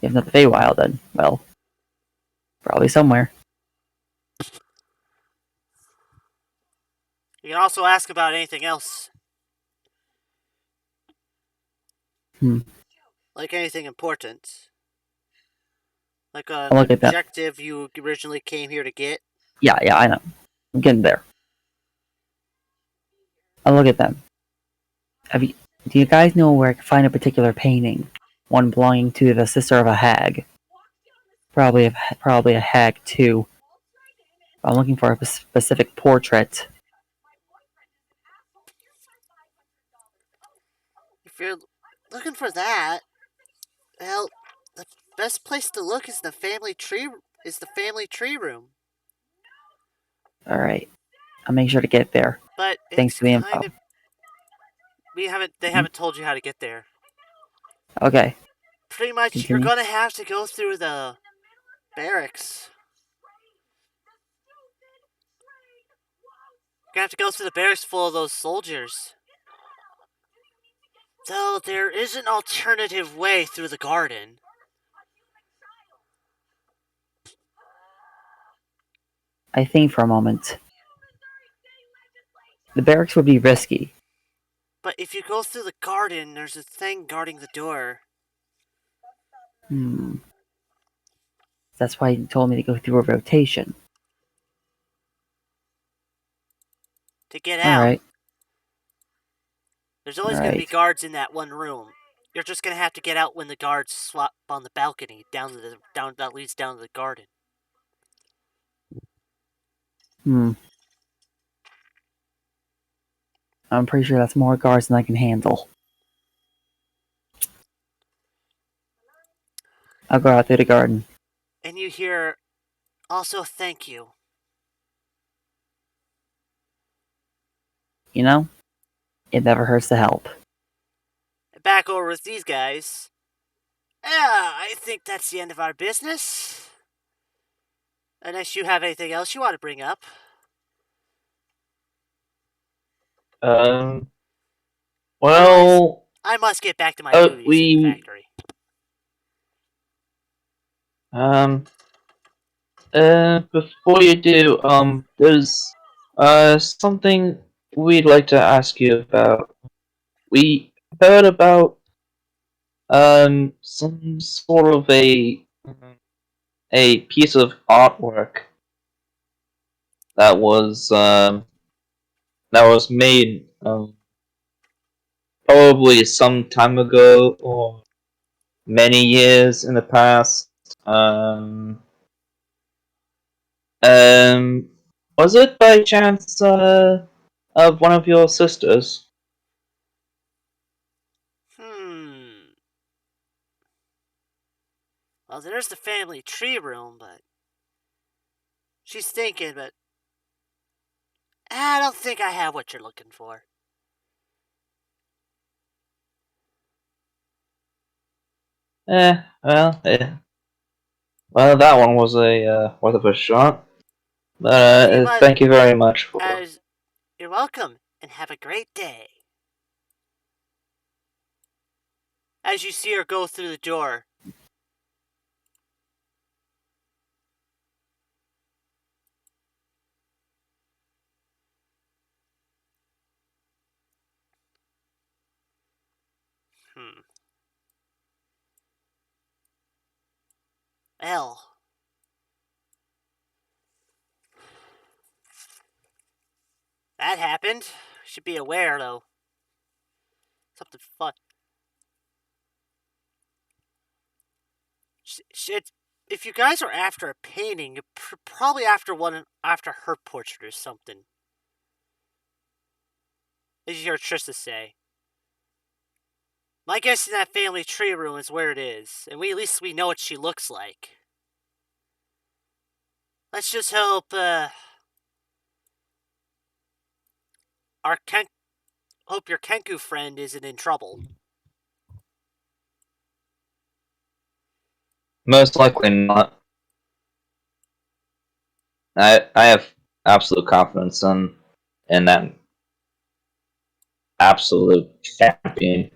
If not the Feywild, then, well, probably somewhere. You can also ask about anything else. Like anything important. Like an I'll look at that. objective you originally came here to get. Yeah, I know. I'm getting there. I'll look at them. Do you guys know where I can find a particular painting? One belonging to the sister of a hag. Probably a hag too. I'm looking for a specific portrait. If you're looking for that, well, the best place to look is the family tree. Is the family tree room. All right, I'll make sure to get there. But Thanks it's for the kind info. of they haven't told you how to get there. Okay, Pretty much, you're continue. gonna have to go through the barracks. You're gonna have to go through the barracks full of those soldiers. Though there is an alternative way through the garden. I think for a moment. The barracks would be risky. But if you go through the garden, there's a thing guarding the door. That's why you told me to go through a rotation. To get out. Alright. There's always going to be guards in that one room. You're just going to have to get out when the guards swap on the balcony down that leads down to the garden. I'm pretty sure that's more guards than I can handle. I'll go out through the garden. And you hear, also thank you. You know, it never hurts to help. Back over with these guys. Yeah, I think that's the end of our business. Unless you have anything else you want to bring up. Well, I must get back to my duties in the factory. Before you do, there's something we'd like to ask you about. We heard about some sort of a piece of artwork that was made probably some time ago or many years in the past. Was it by chance of one of your sisters? Well, there's the family tree room, but she's thinking, but I don't think I have what you're looking for. Well, that one was a worth of a shot. But thank you very much for. You're welcome, and have a great day. As you see her go through the door. Well. That happened. Should be aware, though. Something fun. If you guys are after a painting, you're probably after her portrait or something. As you hear Trista say. My guess is that family tree room is where it is, and at least we know what she looks like. Let's just hope, hope your Kenku friend isn't in trouble. Most likely not. I have absolute confidence in that absolute champion.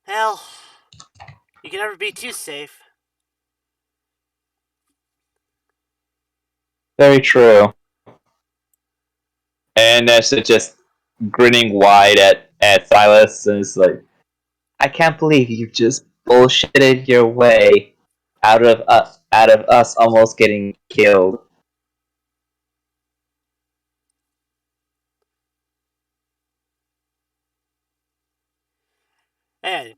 Hell, you can never be too safe. Very true. And Nessa just grinning wide at Silas and is like, I can't believe you just bullshitted your way out of us almost getting killed. And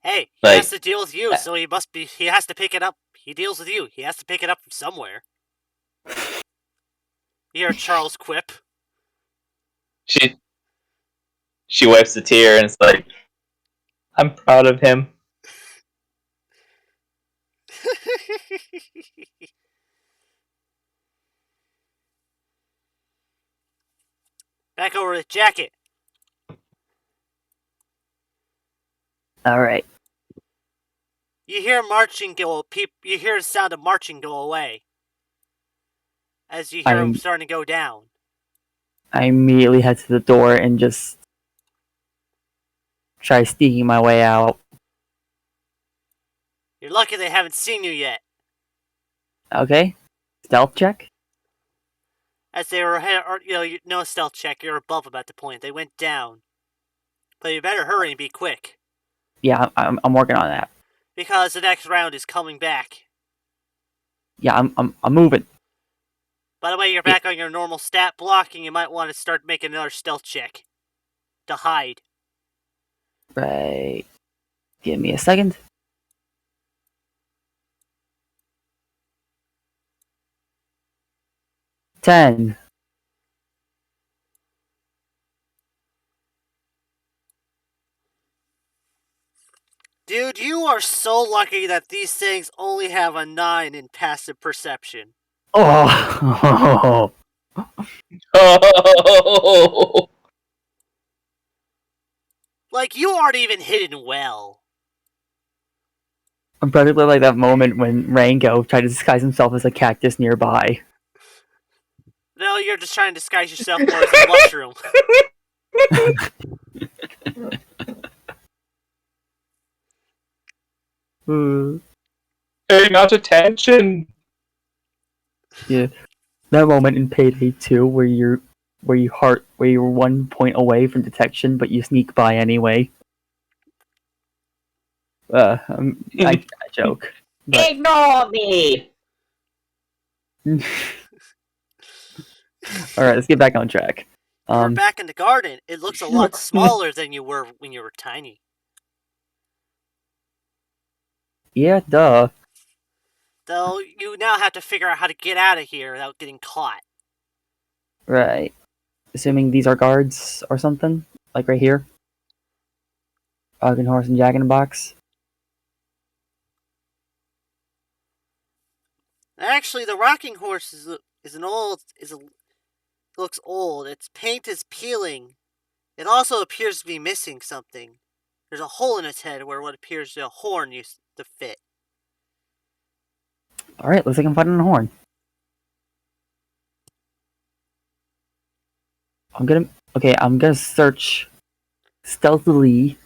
hey, he Like, has to deal with you, so he has to pick it up. He deals with you. He has to pick it up from somewhere. You hear Charles quip. she wipes a tear and is like, I'm proud of him. Back over to the jacket. Alright. You hear marching go. You hear the sound of marching go away as you hear him starting to go down. I immediately head to the door and just try sneaking my way out. You're lucky they haven't seen you yet. Okay. Stealth check? As they were, no stealth check. You're above them at the point. They went down. But you better hurry and be quick. Yeah, I'm working on that. Because the next round is coming back. Yeah, I'm moving. By the way, you're back on your normal stat blocking. You might want to start making another stealth check. To hide. Right. Give me a second. $10. Dude, you are so lucky that these things only have a 9 in passive perception. Oh. Oh! Like, you aren't even hidden well. I'm practically like that moment when Rango tried to disguise himself as a cactus nearby. No, you're just trying to disguise yourself more as a mushroom. Pay not attention. Yeah. That moment in Payday 2 where you're 1 point away from detection, but you sneak by anyway. I joke. But... Ignore me! Alright, let's get back on track. You're back in the garden. It looks a lot smaller than you were when you were tiny. Yeah, duh. Though, you now have to figure out how to get out of here without getting caught. Right. Assuming these are guards or something? Like right here? Ogden Horse and Jack in the Box? Actually, the rocking horse looks old. Its paint is peeling. It also appears to be missing something. There's a hole in its head where what appears to be a horn used to fit. Alright, looks like I'm finding a horn. I'm gonna search stealthily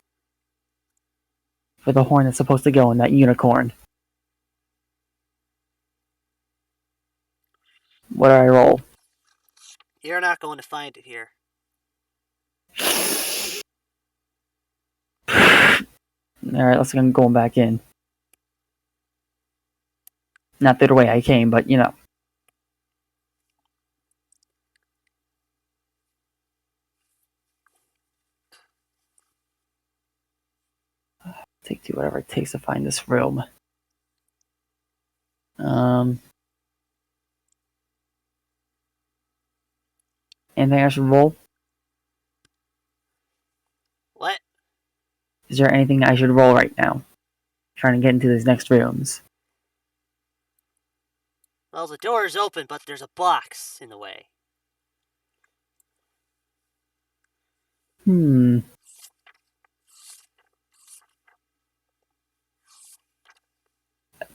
for the horn that's supposed to go in that unicorn. What do I roll? You're not going to find it here. Alright, looks like I'm going back in. Not the way I came, but you know. take 2, whatever it takes to find this room. Anything I should roll? What? Is there anything I should roll right now? Trying to get into these next rooms. Well, the door is open, but there's a box in the way.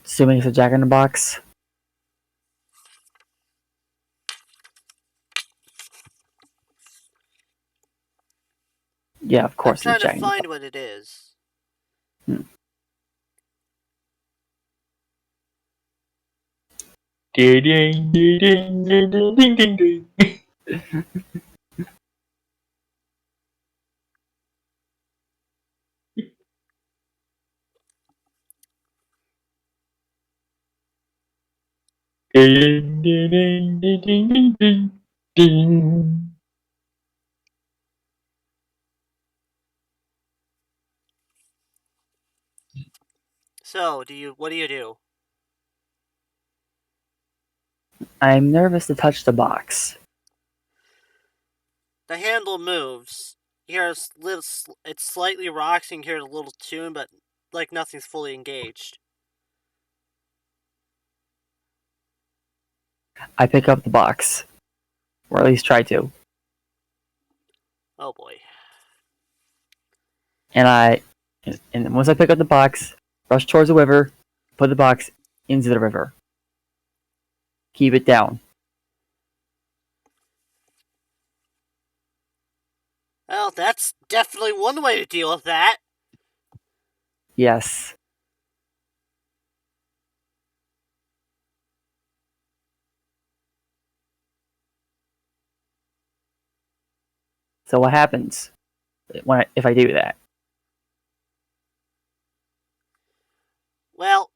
Assuming it's a Jack-in-the-Box. Yeah, of course I'm it's trying to Jack-in-the-Box. find what it is. Ding, ding, ding, ding, ding, ding, ding, ding. Ding, ding, ding, ding, ding, ding, ding. So, what do you do? I'm nervous to touch the box. The handle moves. You hear it slightly rocks, and you hear a little tune, but like nothing's fully engaged. I pick up the box. Or at least try to. Oh boy. And once I pick up the box, rush towards the river, put the box into the river. Keep it down. Well, that's definitely one way to deal with that. Yes. So what happens if I do that? Well,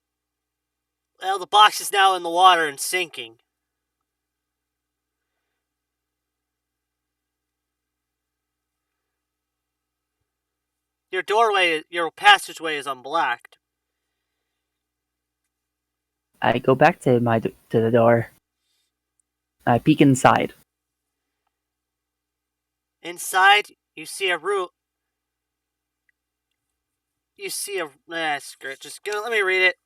the box is now in the water and sinking. Your passageway is unblocked. I go back to the door. I peek inside. Inside, you see a room. You see a screw it. Let me read it.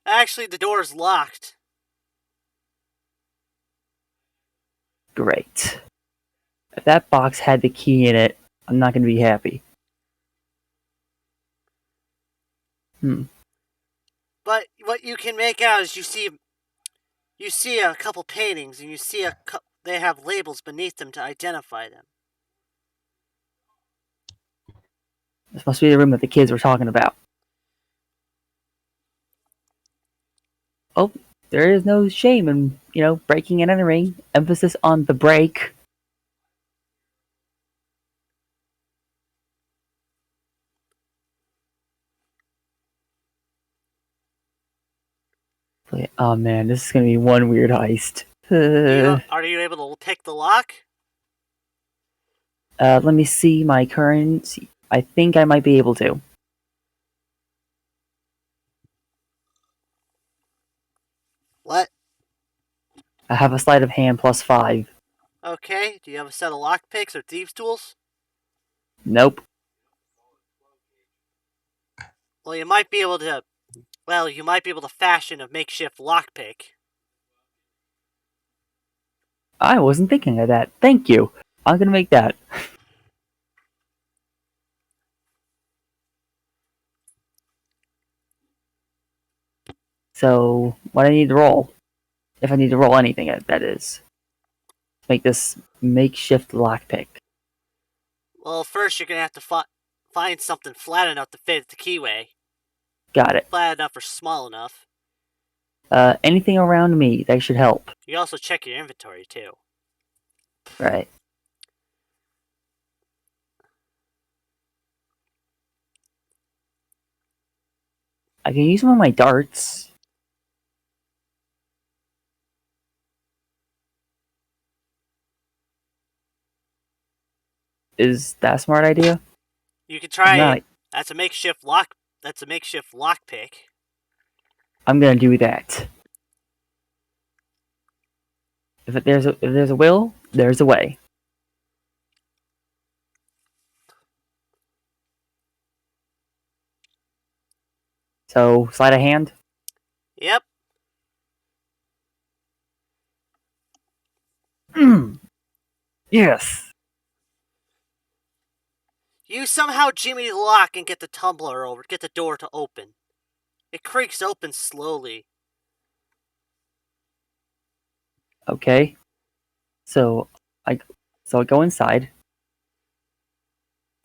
Actually, the door is locked. Great. If that box had the key in it, I'm not going to be happy. But what you can make out is you see a couple paintings, and you see they have labels beneath them to identify them. This must be the room that the kids were talking about. Oh, there is no shame in, breaking and entering. Emphasis on the break. Oh man, this is gonna be one weird heist. Are you able to pick the lock? Let me see my currency. I think I might be able to. What? I have a sleight of hand +5. Okay. Do you have a set of lock picks or thieves' tools? Nope. Well, you might be able to. Well, you might be able to fashion a makeshift lockpick. I wasn't thinking of that. Thank you. I'm gonna make that. So, what I need to roll? If I need to roll anything, that is. Make this makeshift lockpick. Well, first you're gonna have to find something flat enough to fit the keyway. Got it. Flat enough or small enough. Anything around me that should help. You also check your inventory too. Right. I can use one of my darts. Is that a smart idea? You can try Right. it. That's a makeshift lock. That's a makeshift lockpick. I'm gonna do that. If there's a will, there's a way. So sleight of hand. Yep. Yes. You somehow jimmy the lock and get the tumbler over. Get the door to open. It creaks open slowly. Okay. So I go inside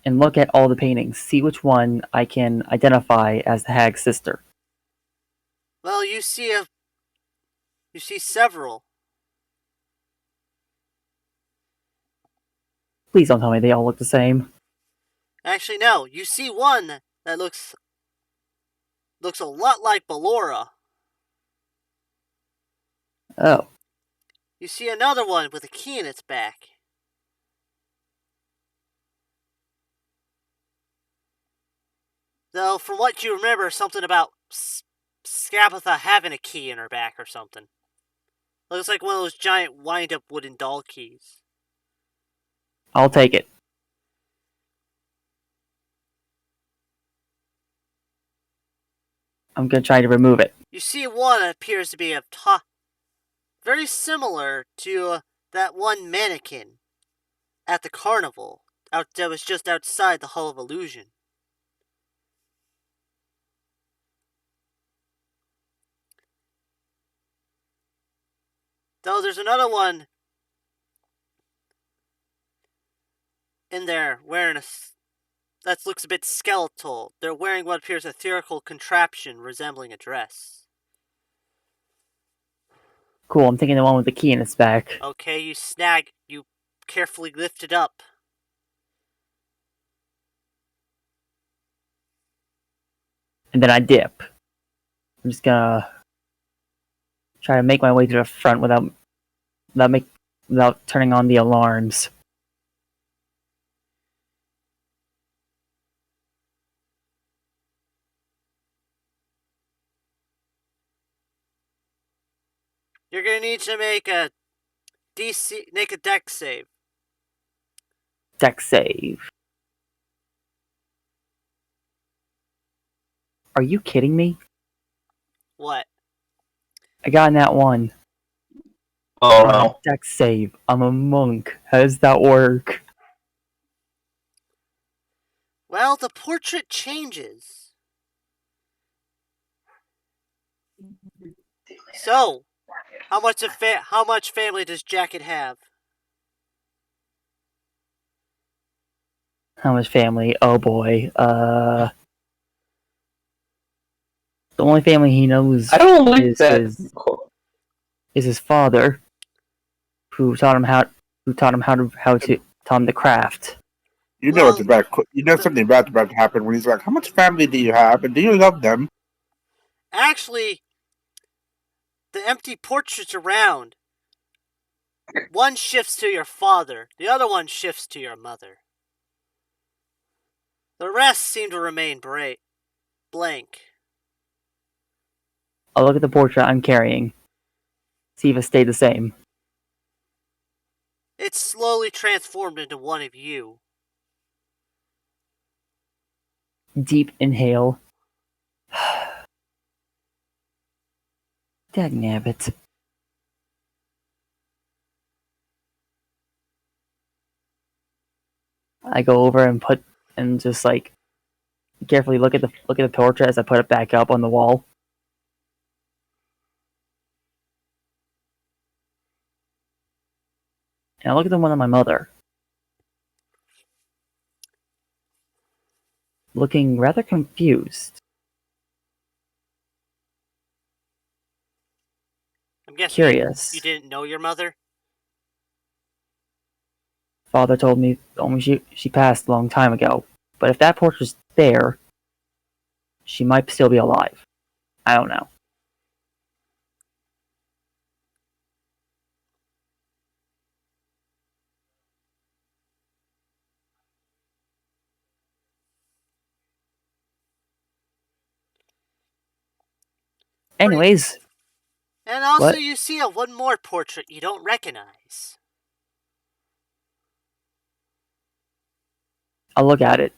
and look at all the paintings. See which one I can identify as the hag's sister. Well, you see several. Please don't tell me they all look the same. Actually, no. You see one that looks a lot like Ballora. Oh. You see another one with a key in its back. Though, from what you remember, something about Scapatha having a key in her back or something. Looks like one of those giant wind-up wooden doll keys. I'll take it. I'm gonna try to remove it. You see one that appears to be very similar to that one mannequin at the carnival that was just outside the Hall of Illusion. Though there's another one in there wearing that looks a bit skeletal. They're wearing what appears ethereal contraption resembling a dress. Cool, I'm thinking the one with the key in its back. Okay, you carefully lift it up. And then I dip. I'm just gonna try to make my way to the front without turning on the alarms. You're gonna need to make a dex save. Dex save. Are you kidding me? What? I got in that one. Oh no. Dex save. I'm a monk. How does that work? Well, the portrait changes. So, how much family does Jacket have? How much family? Oh boy. The only family he knows I don't like is that. his father, who taught him how to craft. You know Well, what's about. You know something bad's about to happen when he's like, "How much family do you have, and do you love them?" actually, the empty portraits around. One shifts to your father, the other one shifts to your mother. The rest seem to remain blank. I'll look at the portrait I'm carrying. See if it stayed the same. It's slowly transformed into one of you. Deep inhale. Dagnabbit. I go over and just like carefully look at the portrait as I put it back up on the wall. And I look at the one of my mother. Looking rather confused. I'm guessing Curious. you didn't know your mother? Father told me she passed a long time ago. But if that portrait's there, she might still be alive. I don't know. Anyways, And also, what? you see one more portrait you don't recognize. I'll look at it,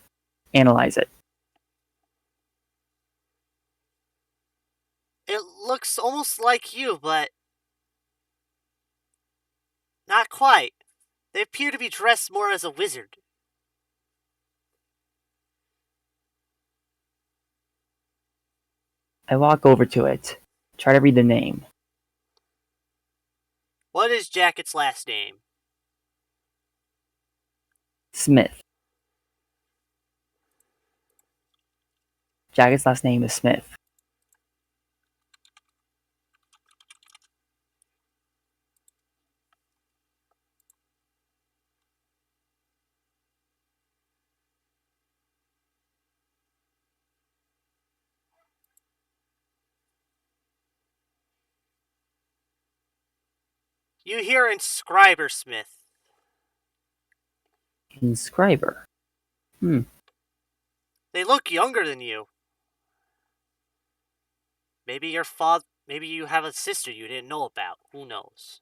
analyze it. It looks almost like you, but not quite. They appear to be dressed more as a wizard. I walk over to it, try to read the name. What is Jacket's last name? Smith. Jacket's last name is Smith. You hear Inscriber Smith. Inscriber. They look younger than you. Maybe your father. Maybe you have a sister you didn't know about. Who knows?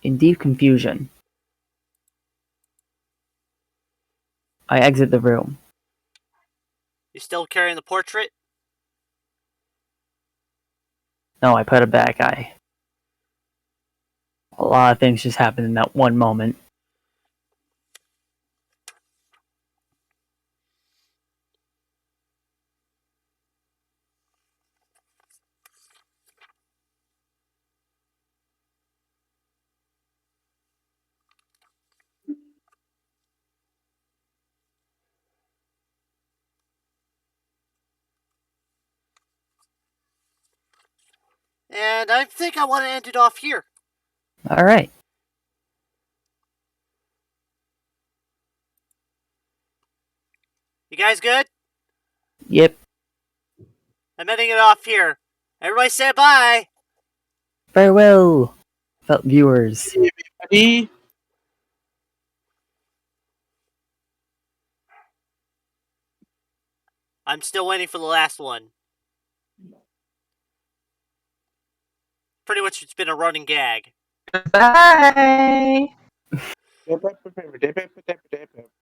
In deep confusion, I exit the room. You still carrying the portrait? No, I put it back. A lot of things just happened in that one moment. And I think I want to end it off here. Alright. You guys good? Yep. I'm ending it off here. Everybody say bye. Farewell, viewers. Everybody, I'm still waiting for the last one. Pretty much it's been a running gag. Bye.